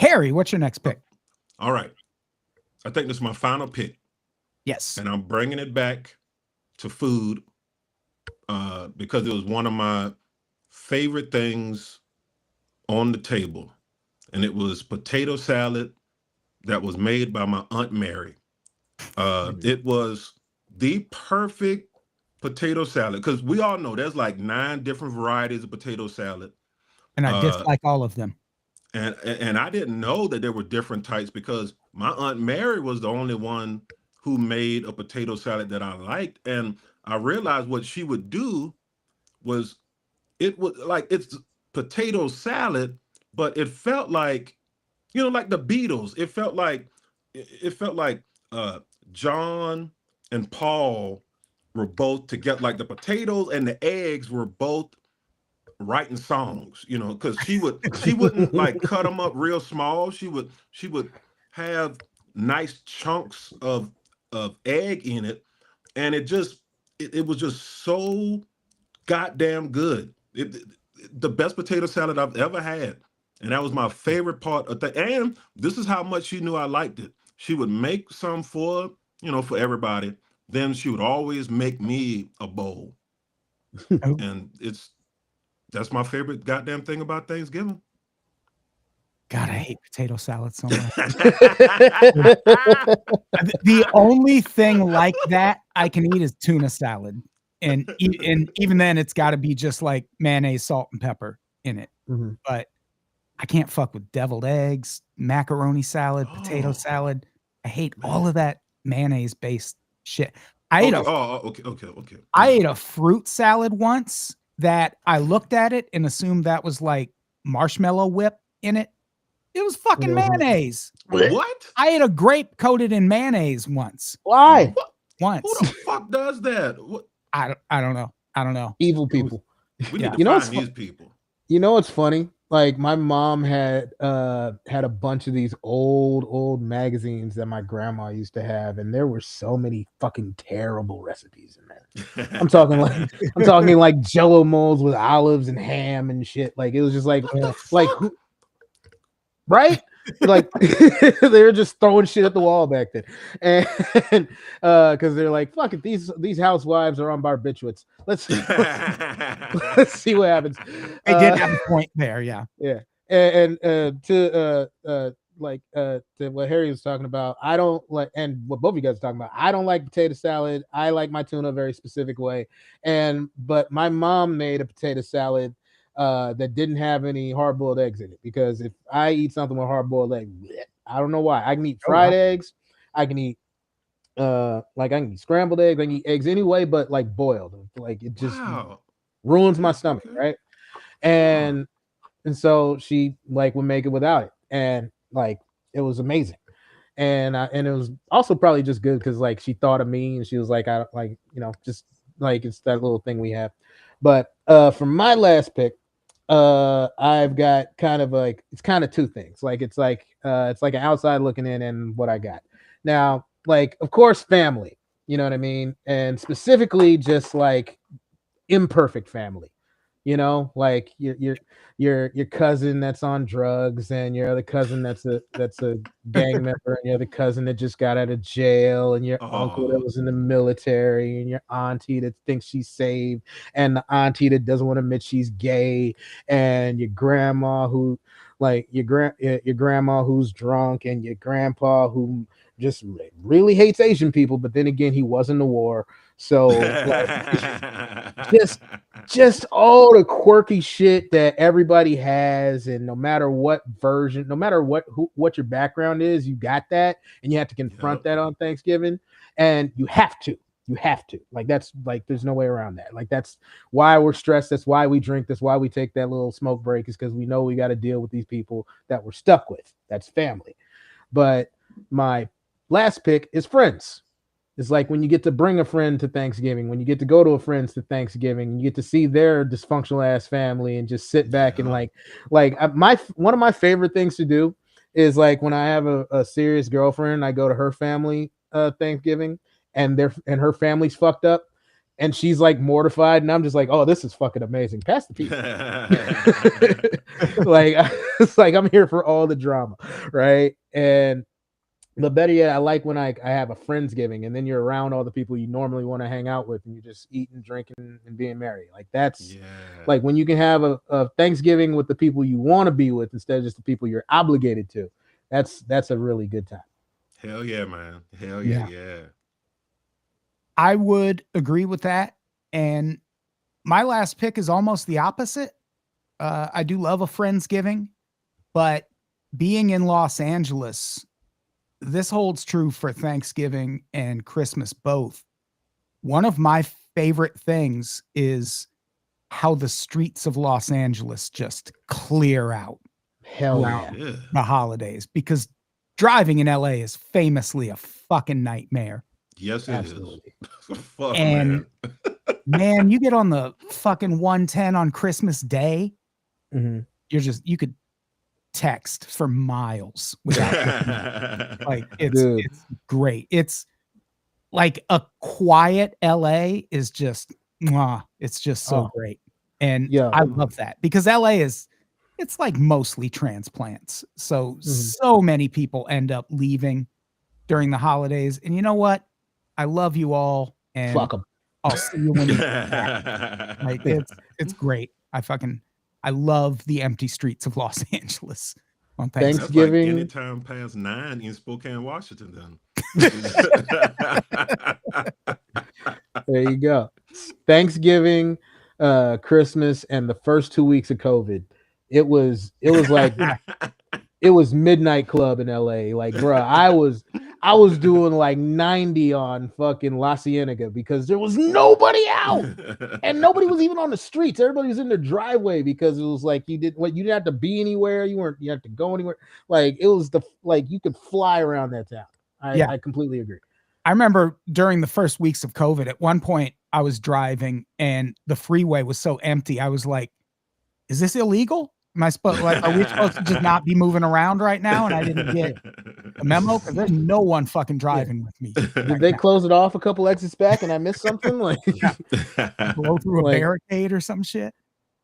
Harry, what's your next pick? All right. I think this is my final pick. Yes. And I'm bringing it back to food because it was one of my favorite things on the table. And it was potato salad that was made by my Aunt Mary. It was the perfect potato salad because we all know there's like 9 different varieties of potato salad. And I dislike all of them. And I didn't know that there were different types because my Aunt Mary was the only one who made a potato salad that I liked. And I realized what she would do was it was like it's potato salad, but it felt like, like the Beatles. It felt like John and Paul were both together, like the potatoes and the eggs were both writing songs, because she wouldn't like cut them up real small. She would have nice chunks of egg in it, and it was just so goddamn good. The best potato salad I've ever had, and that was my favorite part of that. And this is how much she knew I liked it. She would make some for everybody. Then she would always make me a bowl, and that's my favorite goddamn thing about Thanksgiving. God, I hate potato salad so much. The only thing like that I can eat is tuna salad. And even then, it's got to be just like mayonnaise, salt, and pepper in it. Mm-hmm. But I can't fuck with deviled eggs, macaroni salad, potato salad. I hate all of that mayonnaise-based shit. I ate a fruit salad once that I looked at it and assumed that was like marshmallow whip in it. It was fucking mayonnaise. What? I ate a grape coated in mayonnaise once. Why? Once. Who the fuck does that? What? I don't know. Evil people. We need to find these people. You know what's funny? Like my mom had a bunch of these old magazines that my grandma used to have, and there were so many fucking terrible recipes in there. I'm talking like Jello molds with olives and ham and shit. Like it was just like right? Like they were just throwing shit at the wall back then, and because they're like, "Fuck it, these housewives are on barbiturates. Let's see what happens." They did have a point there, yeah. And to what Harry was talking about, I don't like, and what both of you guys are talking about, I don't like potato salad. I like my tuna a very specific way, but my mom made a potato salad that didn't have any hard-boiled eggs in it, because if I eat something with hard-boiled eggs, I don't know why. I can eat fried eggs, I can eat I can eat scrambled eggs, I can eat eggs anyway, but like boiled, like it just ruins my stomach, right? And so she like would make it without it, and like it was amazing. And it was also probably just good because like she thought of me, and she was like, I like, just like it's that little thing we have. But for my last pick, I've got kind of like, it's kind of two things. Like it's like an outside looking in, and what I got now, like of course family, you know what I mean, and specifically just like imperfect family, like your cousin that's on drugs, and your other cousin that's a gang member, and your other cousin that just got out of jail, and your uncle that was in the military, and your auntie that thinks she's saved, and the auntie that doesn't want to admit she's gay, and your grandma who like your grandma who's drunk, and your grandpa who just really hates Asian people, but then again he was in the war. So like, just all the quirky shit that everybody has, and no matter what version, no matter what your background is, you got that, and you have to confront that on Thanksgiving, and you have to like, that's like, there's no way around that. Like that's why we're stressed, that's why we drink, that's why we take that little smoke break, is because we know we got to deal with these people that we're stuck with. That's family. But my last pick is friends. It's like when you get to bring a friend to Thanksgiving, when you get to go to a friend's to Thanksgiving, you get to see their dysfunctional ass family and just sit back and like one of my favorite things to do is like when I have a serious girlfriend, I go to her family Thanksgiving, and her family's fucked up, and she's like mortified, and I'm just like, oh, this is fucking amazing. Pass the pizza. Like it's like I'm here for all the drama, right? And but better yet, I like when I have a friendsgiving, and then you're around all the people you normally want to hang out with, and you're just eating, drinking, and being merry. Like that's like when you can have a Thanksgiving with the people you want to be with instead of just the people you're obligated to. That's a really good time. Hell yeah, man. Hell yeah. I would agree with that. And my last pick is almost the opposite. I do love a Friendsgiving, but being in Los Angeles, this holds true for Thanksgiving and Christmas both. One of my favorite things is how the streets of Los Angeles just clear out Hell around yeah. the holidays, because driving in LA is famously a fucking nightmare. Yes, it Absolutely. is. Fuck, And man, you get on the fucking 110 on Christmas Day, Mhm. you could text for miles without like it's great. It's like a quiet LA is just mwah, it's just so great. And Yeah. I love that because LA it's like mostly transplants. So so many people end up leaving during the holidays. And you know what? I love you all, and Fuck 'em. I'll see you when you get back. Like it's great. I love the empty streets of Los Angeles on Thanksgiving. That's like anytime past 9 in Spokane, Washington. Then there you go. Thanksgiving, Christmas, and the first 2 weeks of COVID. It was like it was midnight club in LA. Like, bro, I was doing like 90 on fucking La Cienega because there was nobody out. And nobody was even on the streets. Everybody was in their driveway because it was like you didn't have to be anywhere. You had to go anywhere. Like it was you could fly around that town. I completely agree. I remember during the first weeks of COVID, at one point I was driving and the freeway was so empty. I was like, is this illegal? Am I supposed are we supposed to just not be moving around right now? And I didn't get a memo because there's no one fucking driving with me. Did they close it off a couple exits back and I missed something? Like blow through a barricade or some shit.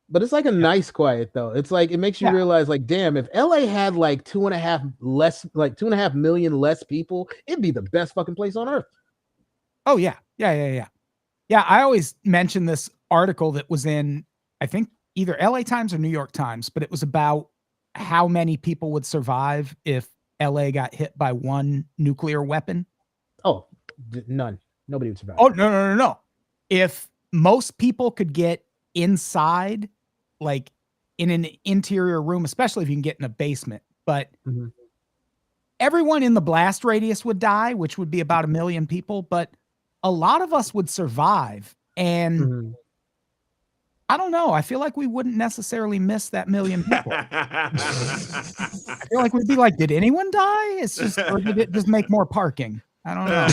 But it's like a nice quiet though. It's like it makes you realize, like, damn, if LA had like 2.5 million less people, it'd be the best fucking place on earth. Oh yeah. Yeah. I always mention this article that was in, I think, either LA Times or New York Times, but it was about how many people would survive if LA got hit by one nuclear weapon. Oh, none. Nobody would survive. Oh, no. If most people could get inside, like in an interior room, especially if you can get in a basement, but everyone in the blast radius would die, which would be about 1 million people, but a lot of us would survive. And I don't know. I feel like we wouldn't necessarily miss that 1 million people. I feel like we'd be like, did anyone die? It's just, or did it just make more parking? I don't know.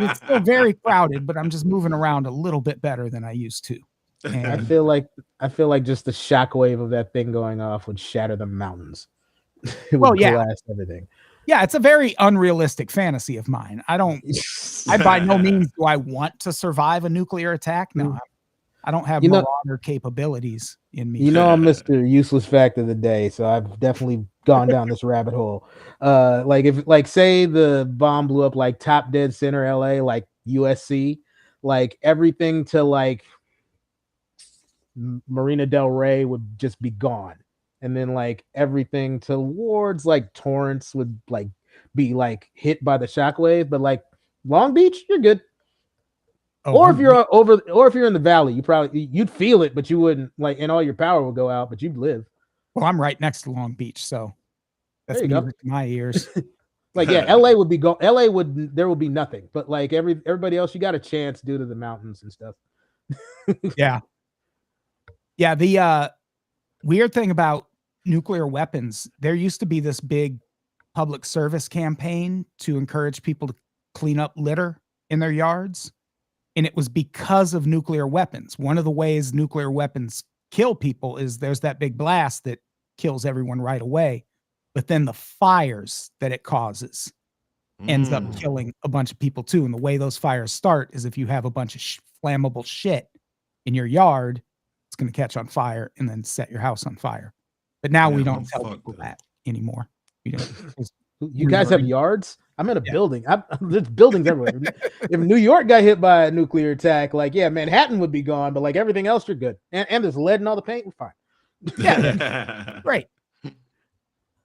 It's still very crowded, but I'm just moving around a little bit better than I used to. And I feel like just the shockwave of that thing going off would shatter the mountains. It would blast everything. Yeah, it's a very unrealistic fantasy of mine. I by no means do I want to survive a nuclear attack. No, I don't have marauder capabilities in me. You know, I'm Mr. Useless Fact of the Day, so I've definitely gone down this rabbit hole. If say the bomb blew up like top dead center LA, like USC, like everything to like Marina Del Rey would just be gone. And then like everything towards like Torrance would like be like hit by the shockwave, but like Long Beach, you're good. Or if you're in the valley, you'd feel it, but you wouldn't like, and all your power would go out, but you'd live. Well, I'm right next to Long Beach, so that's music to my ears. Like, yeah, LA would be there would be nothing, but like everybody else, you got a chance due to the mountains and stuff. Yeah. The weird thing about nuclear weapons, there used to be this big public service campaign to encourage people to clean up litter in their yards. And it was because of nuclear weapons. One of the ways nuclear weapons kill people is there's that big blast that kills everyone right away. But then the fires that it causes ends up killing a bunch of people too. And the way those fires start is if you have a bunch of flammable shit in your yard, it's going to catch on fire and then set your house on fire. But now we Man, don't I'm tell fucked people up. that anymore. We don't. 'cause You we guys have already- yards? I'm in a Yeah. building. There's buildings everywhere. If New York got hit by a nuclear attack, like, yeah, Manhattan would be gone, but like everything else, you're good. And there's lead in all the paint, we're fine. Yeah. Great.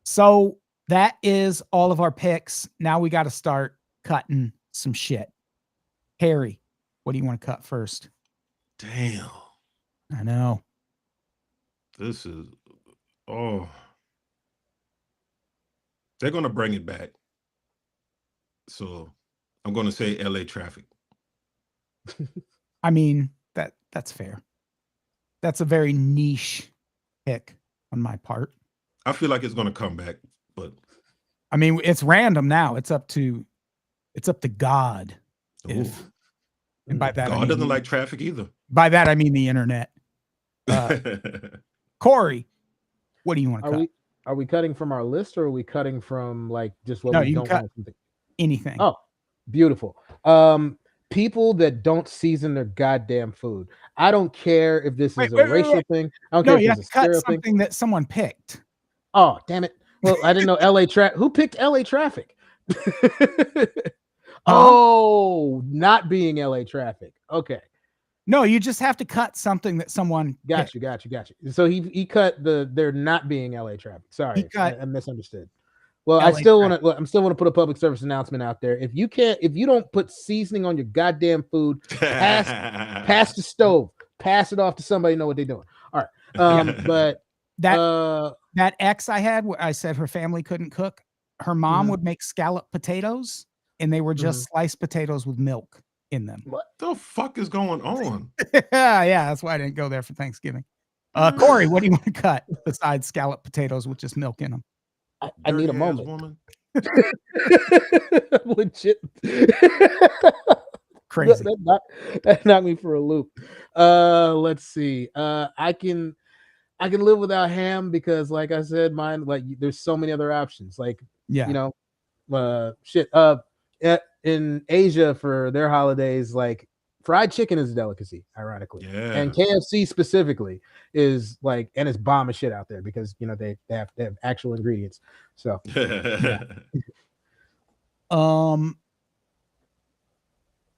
So that is all of our picks. Now we got to start cutting some shit. Harry, what do you want to cut first? Damn. I know. This is they're gonna bring it back. So I'm gonna say LA traffic. I mean, that's fair. That's a very niche pick on my part. I feel like it's gonna come back, but I mean, it's random now. It's up to God. If and by that I God mean doesn't like traffic either. by that I mean the internet. Cory, what do you want to cut? Are we cutting from our list, or are we cutting from like just what No, we you don't can cut want to? anything. Oh, beautiful. People that don't season their goddamn food. I don't care if this is a racial thing. I don't No, care you if have it's to a cut stereotype thing. something that someone picked. Oh, damn it. Well, I didn't know LA traffic. Who picked LA traffic? Oh, not being LA traffic. Okay. No, you just have to cut something that someone Got picked. you. So he cut there not being LA traffic. Sorry, cut I misunderstood. Well, LA I'm still want to put a public service announcement out there. If you don't put seasoning on your goddamn food, pass the stove, pass it off to somebody who know what they're doing. All right. But that ex I had, where I said her family couldn't cook, her mom would make scalloped potatoes, and they were just sliced potatoes with milk in them. What the fuck is going on? Yeah, that's why I didn't go there for Thanksgiving. Cory, what do you want to cut besides scalloped potatoes with just milk in them? I need a moment. Woman. Legit. Crazy. That knocked me for a loop. Let's see. I can live without ham because, like I said, mine, like, there's so many other options. Like, Yeah. Shit. In Asia for their holidays, like, fried chicken is a delicacy, ironically. Yeah. And KFC specifically is like, and it's bomb as shit out there because they have actual ingredients. So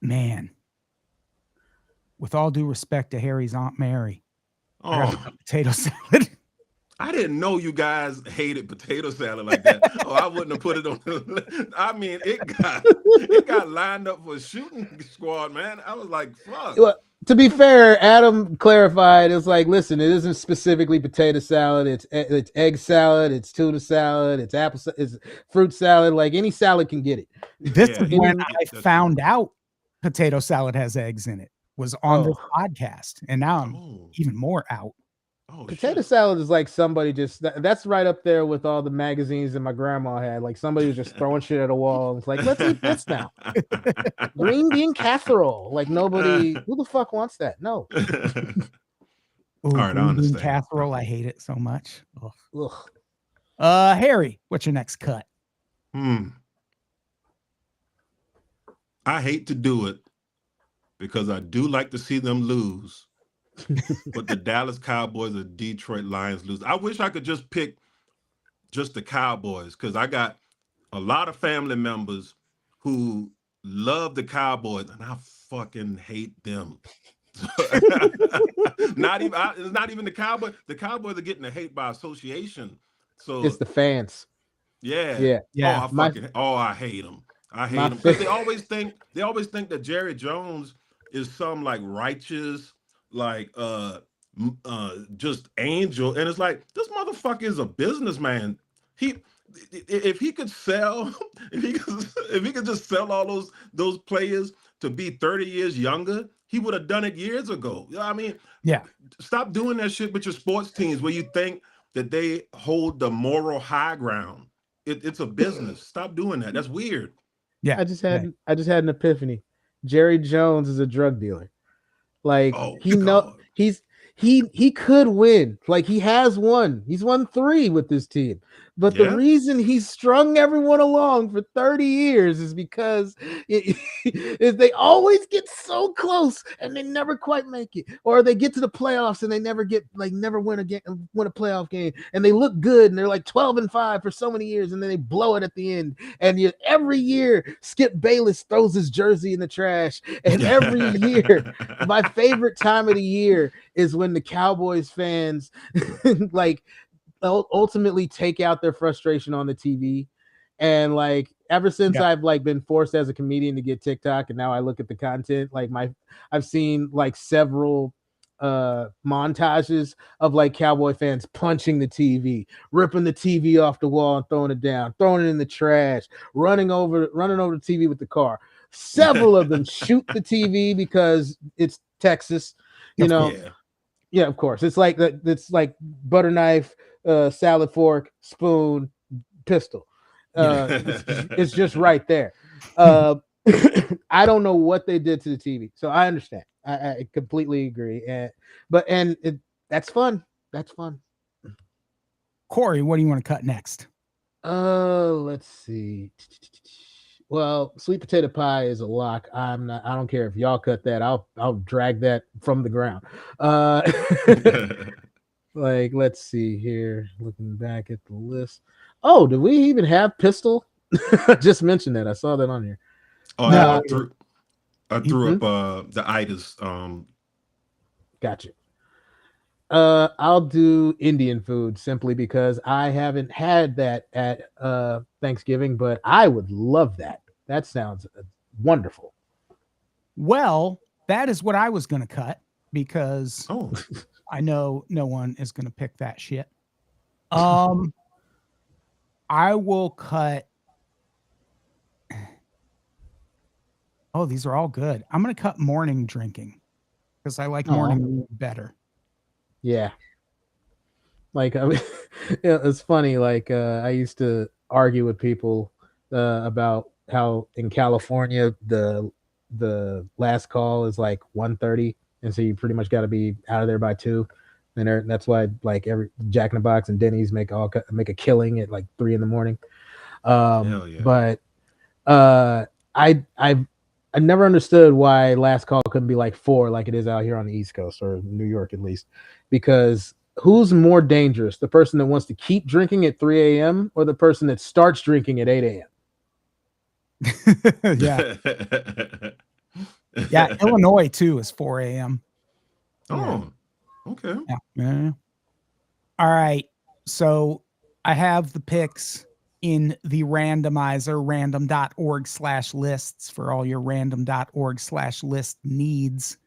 man, with all due respect to Harry's Aunt Mary, potato salad. I didn't know you guys hated potato salad like that. I wouldn't have put it on the list. I mean, it got lined up for a shooting squad, man. I was like, fuck. Well, to be fair, Adam clarified. It was like, listen, it isn't specifically potato salad. It's egg salad. It's tuna salad. It's apple. It's fruit salad. Like, any salad can get it. This is when I found out potato salad has eggs in it. Was on this podcast, and now I'm even more out. Potato salad is like somebody that's right up there with all the magazines that my grandma had. Like, somebody was just throwing shit at a wall. It's like, let's eat this now. Green bean casserole. Like, nobody, who the fuck wants that? No. All right, I understand. Casserole, I hate it so much. Ugh. Harry, what's your next cut? I hate to do it because I do like to see them lose. But the Dallas Cowboys or Detroit Lions lose. I wish I could just pick just the Cowboys, because I got a lot of family members who love the Cowboys, and I fucking hate them. It's not even the Cowboys. The Cowboys are getting the hate by association. So it's the fans. Yeah. I hate them. I hate them because they always think that Jerry Jones is some like righteous, like just angel, and it's like, this motherfucker is a businessman. If he could just sell all those players to be 30 years younger, he would have done it years ago. I mean, stop doing that shit with your sports teams where you think that they hold the moral high ground. It's a business. Stop doing that. That's weird. Yeah, I just had an epiphany. Jerry Jones is a drug dealer. Like, he's he could win. Like he has won. He's won 3 with this team. But the Yeah. reason he's strung everyone along for 30 years is because is they always get so close and they never quite make it, or they get to the playoffs and they never win a playoff game, and they look good and they're like 12-5 for so many years, and then they blow it at the end. And every year Skip Bayless throws his jersey in the trash, and every year my favorite time of the year is when the Cowboys fans like ultimately take out their frustration on the TV. And like ever since I've like been forced as a comedian to get TikTok, and now I look at the content, like I've seen like several montages of like Cowboy fans punching the TV, ripping the TV off the wall and throwing it down, throwing it in the trash, running over the TV with the car. Several of them shoot the TV because it's Texas, you know. Yeah, of course. It's like butter knife, salad fork, spoon, pistol. It's just right there. I don't know what they did to the TV, so I understand. I completely agree. That's fun. That's fun. Cory, what do you want to cut next? Let's see. Well, sweet potato pie is a lock. I don't care if y'all cut that. I'll drag that from the ground. Like, let's see here. Looking back at the list. Oh, did we even have pistol? I just mentioned that. I saw that on here. Oh no, I threw up the itis. Gotcha. I'll do Indian food simply because I haven't had that at Thanksgiving, but I would love that. That sounds wonderful. Well, that is what I was going to cut because I know no one is going to pick that shit. I will cut. Oh, these are all good. I'm going to cut morning drinking because I like morning better. Yeah. Like, I mean, it's funny. Like, I used to argue with people about how in California the last call is like 1:30, and so you pretty much got to be out of there by 2. And that's why like every Jack in the Box and Denny's make a killing at like 3 a.m. Hell yeah. But I never understood why last call couldn't be like 4 like it is out here on the East Coast or New York at least, because who's more dangerous, the person that wants to keep drinking at 3 a.m. or the person that starts drinking at 8 a.m.? Yeah. Yeah, Illinois too is 4 a.m. Oh, okay. Yeah. All right. So I have the picks in the randomizer, random.org/lists for all your random.org/list needs.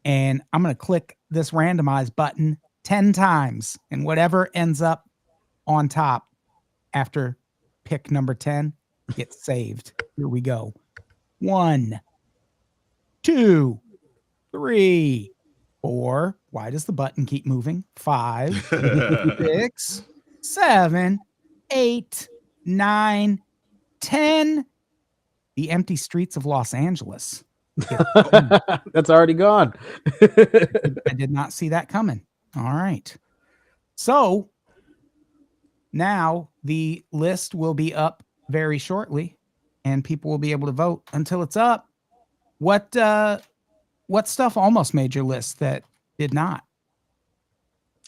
And I'm going to click this randomize button 10 times, and whatever ends up on top after pick number 10 gets saved. Here we go. 1, 2, 3, 4. Why does the button keep moving? 5, 6, 7, 8, 9, 10. The empty streets of Los Angeles. That's already gone. I did not see that coming. All right. So now the list will be up very shortly and people will be able to vote. Until it's up, what stuff almost made your list that did not?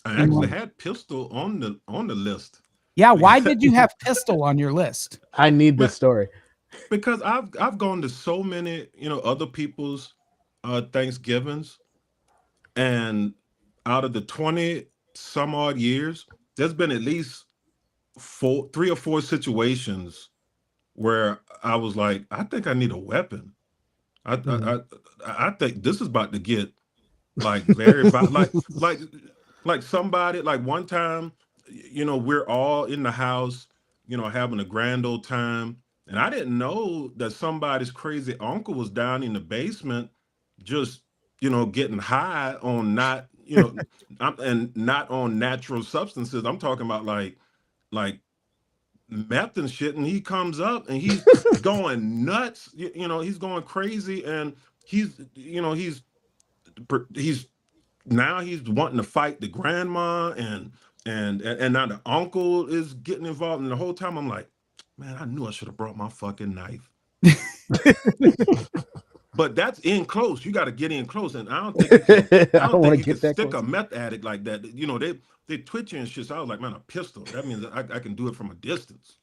I actually had pistol on the list. Yeah, why did you have pistol on your list? I need this story. Because I've gone to so many, other people's Thanksgivings, and out of the 20 some odd years, there's been at least 3 or 4 situations where I was like, I think I need a weapon. I think this is about to get like very like somebody, like one time, we're all in the house, having a grand old time. And I didn't know that somebody's crazy uncle was down in the basement just, getting high on not, and not on natural substances. I'm talking about like meth and shit. And he comes up and he's going nuts, he's going crazy. And he's now he's wanting to fight the grandma and now the uncle is getting involved. And the whole time I'm like, man, I knew I should have brought my fucking knife. But that's in close. You got to get in close, and I don't think you can. I don't think you can stick a meth addict like that. You know, they twitch you and shit. So I was like, man, a pistol. That means I can do it from a distance.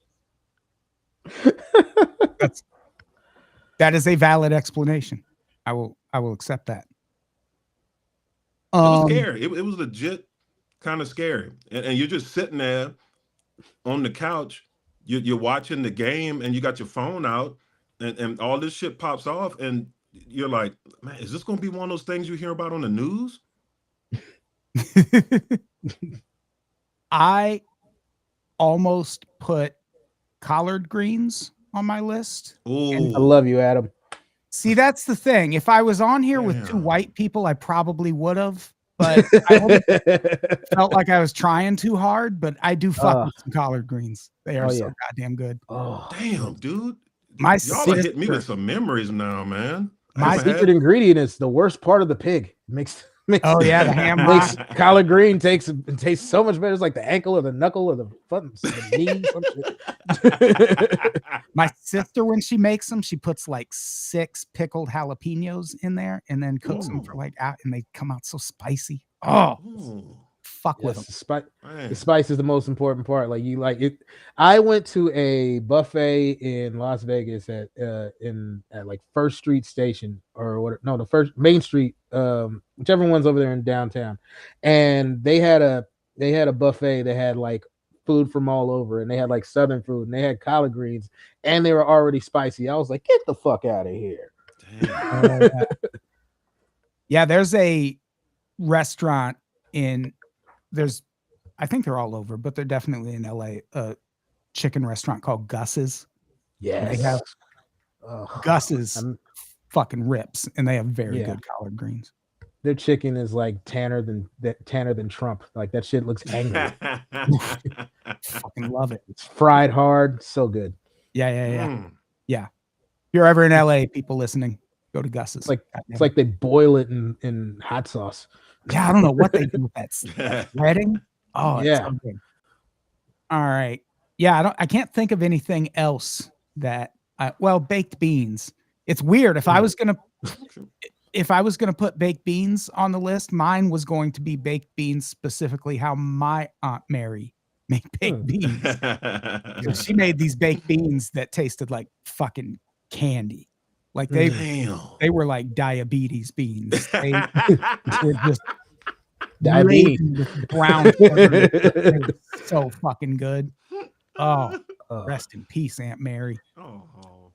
That is a valid explanation. I will accept that. It was scary. It was legit kind of scary. And you're just sitting there on the couch. You're watching the game, and you got your phone out, and all this shit pops off, and you're like, man, is this going to be one of those things you hear about on the news? I almost put collard greens on my list. I love you, Adam. See, that's the thing. If I was on here with two white people, I probably would have. But I felt like I was trying too hard. But I do fuck with some collard greens. They are so goddamn good. Oh, damn, dude. My y'all are hitting me with some memories now, man. My secret ingredient is the worst part of the pig. Makes the ham makes collard green tastes so much better. It's like the ankle or the knuckle or the foot, the knee. My sister, when she makes them, she puts like 6 pickled jalapenos in there and then cooks them for like out, and they come out so spicy. Fuck with them. The spice is the most important part. Like you like it. I went to a buffet in Las Vegas at like First Street Station or what? No, the First Main Street, whichever one's over there in downtown. And they had a buffet that had like food from all over, and they had like Southern food, and they had collard greens, and they were already spicy. I was like, get the fuck out of here. Yeah, there's a restaurant I think they're all over, but they're definitely in LA, a chicken restaurant called Gus's. Yes. They have Gus's fucking rips, and they have very good collard greens. Their chicken is like tanner than Trump. Like that shit looks angry. Fucking love it. It's fried hard, so good. Yeah. If you're ever in LA, people listening, go to Gus's. It's like they boil it in hot sauce. Yeah, I don't know what they do with that breading. Oh, yeah. So good. All right. Yeah, I can't think of anything else that baked beans. It's weird. If I was gonna put baked beans on the list, mine was going to be baked beans, specifically how my Aunt Mary made baked beans. She made these baked beans that tasted like fucking candy. Like they were like diabetes beans. They were just diabetes brown sugar. So fucking good. Rest in peace, Aunt Mary.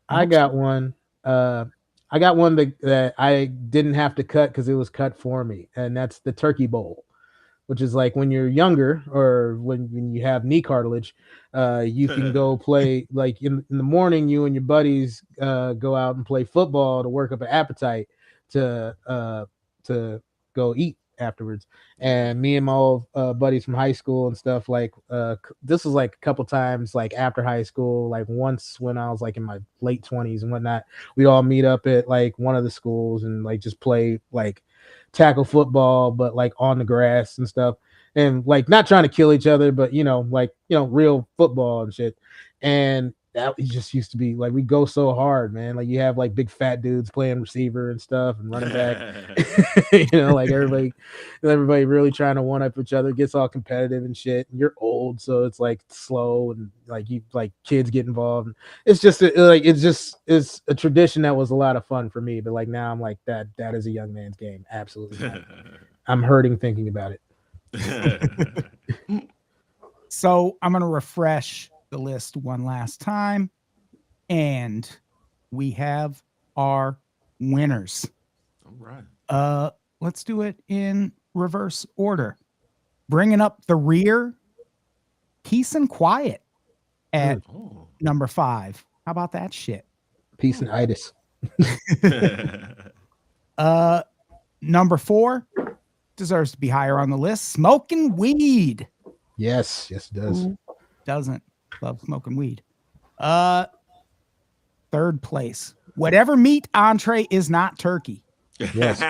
I got one. I got one that I didn't have to cut because it was cut for me, and that's the turkey bowl, which is like when you're younger or when you have knee cartilage, you can go play like in the morning. You and your buddies go out and play football to work up an appetite to go eat afterwards. And me and my old buddies from high school and stuff, like this was like a couple times like after high school, like once when I was like in my late 20s and whatnot, we all meet up at like one of the schools and like just play like tackle football, but like on the grass and stuff, and like not trying to kill each other, but real football and shit. And that just used to be like, we go so hard, man. Like you have like big fat dudes playing receiver and stuff and running back, like everybody really trying to one up each other, gets all competitive and shit. And you're old, so it's like slow and like kids get involved. It's just it's a tradition that was a lot of fun for me. But like now I'm like that is a young man's game. Absolutely not. I'm hurting thinking about it. So I'm gonna refresh the list one last time, and we have our winners. All right. Let's do it in reverse order. Bringing up the rear, Peace and Quiet at number 5. How about that shit? Peace and itis. Number 4 deserves to be higher on the list. Smoking Weed. Yes, it does. Who doesn't love smoking weed? Third place. Whatever meat entree is not turkey. Yes,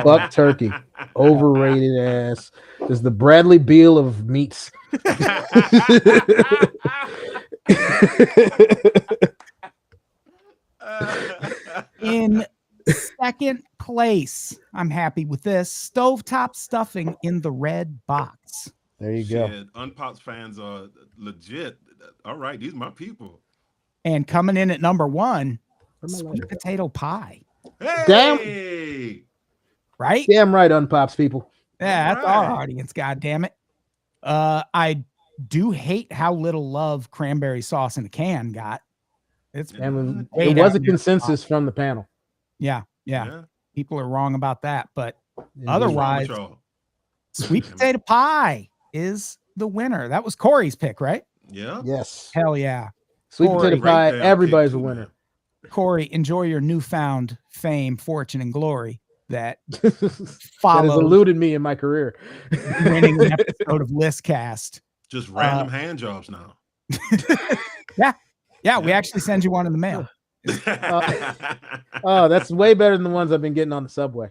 buck turkey, overrated ass. Is the Bradley Beal of meats. In second place, I'm happy with this, stovetop stuffing in the red box. There you go. Shit, Unpops fans are legit. All right, these are my people. And coming in at number 1, Where'd my sweet lighter go? potato pie. Hey, Right? Damn right, Unpops people. Yeah, that's our right. audience, god damn it. I do hate how little love cranberry sauce in a can got. It's And way it was a down there. consensus from the panel. Yeah. People are wrong about that, but Indeed. What's wrong otherwise, with y'all? sweet Damn it. potato pie is the winner. That was Cory's pick, right? Yeah. Yes. Hell yeah. Sweet Cory. potato Great pie, damn everybody's pick, a too, winner. Cory, enjoy your newfound fame, fortune, and glory that That has follows eluded me in my career. winning an episode of Listcast. Just random hand jobs now. Yeah, we actually send you one in the mail. Oh, that's way better than the ones I've been getting on the subway.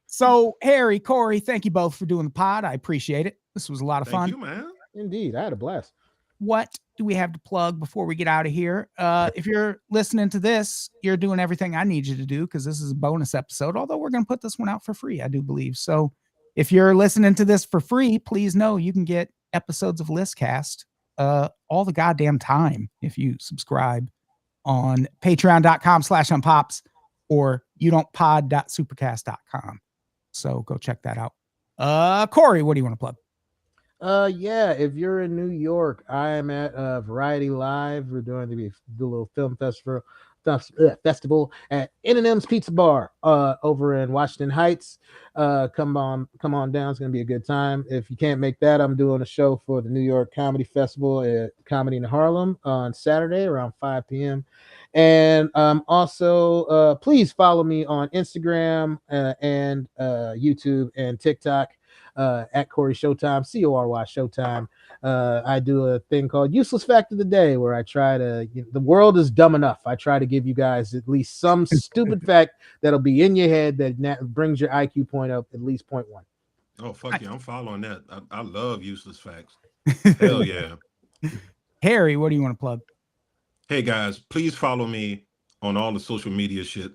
So, Harry, Cory, thank you both for doing the pod. I appreciate it. This was a lot of fun. Thank you, man. Indeed, I had a blast. What do we have to plug before we get out of here? If you're listening to this, you're doing everything I need you to do because this is a bonus episode, although we're going to put this one out for free, I do believe. So if you're listening to this for free, please know you can get episodes of Listcast all the goddamn time if you subscribe on patreon.com/unpops or youdon'tpod.supercast.com. So go check that out. Cory, what do you want to plug? Yeah, if you're in New York, I am at Variety Live. We're doing the little film festival at N&M's Pizza Bar over in Washington Heights. Come on down. It's gonna be a good time. If you can't make that, I'm doing a show for the New York Comedy Festival at Comedy in Harlem on Saturday around 5 p.m. And also please follow me on Instagram and YouTube and TikTok. At Cory Showtime, Cory Showtime. I do a thing called Useless Fact of the Day where I try to, the world is dumb enough. I try to give you guys at least some stupid fact that'll be in your head that brings your IQ point up at least 0.1. Oh, fuck yeah. I'm following that. I love useless facts. Hell yeah. Harry, what do you want to plug? Hey, guys, please follow me on all the social media shit.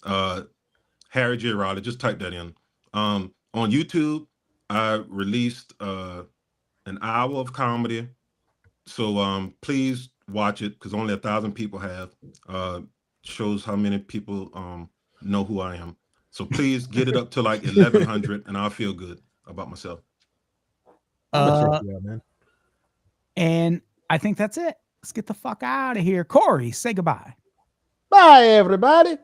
Harry J. Riley, just type that in. On YouTube, I released an hour of comedy. So please watch it because only 1,000 people have. Shows how many people know who I am. So please get it up to like 1,100 and I'll feel good about myself. I'm gonna check you out, man. And I think that's it. Let's get the fuck out of here. Cory, say goodbye. Bye, everybody.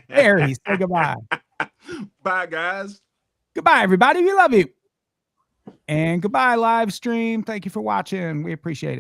Harry, say goodbye. Bye, guys. Goodbye, everybody. We love you. And goodbye, live stream. Thank you for watching. We appreciate it.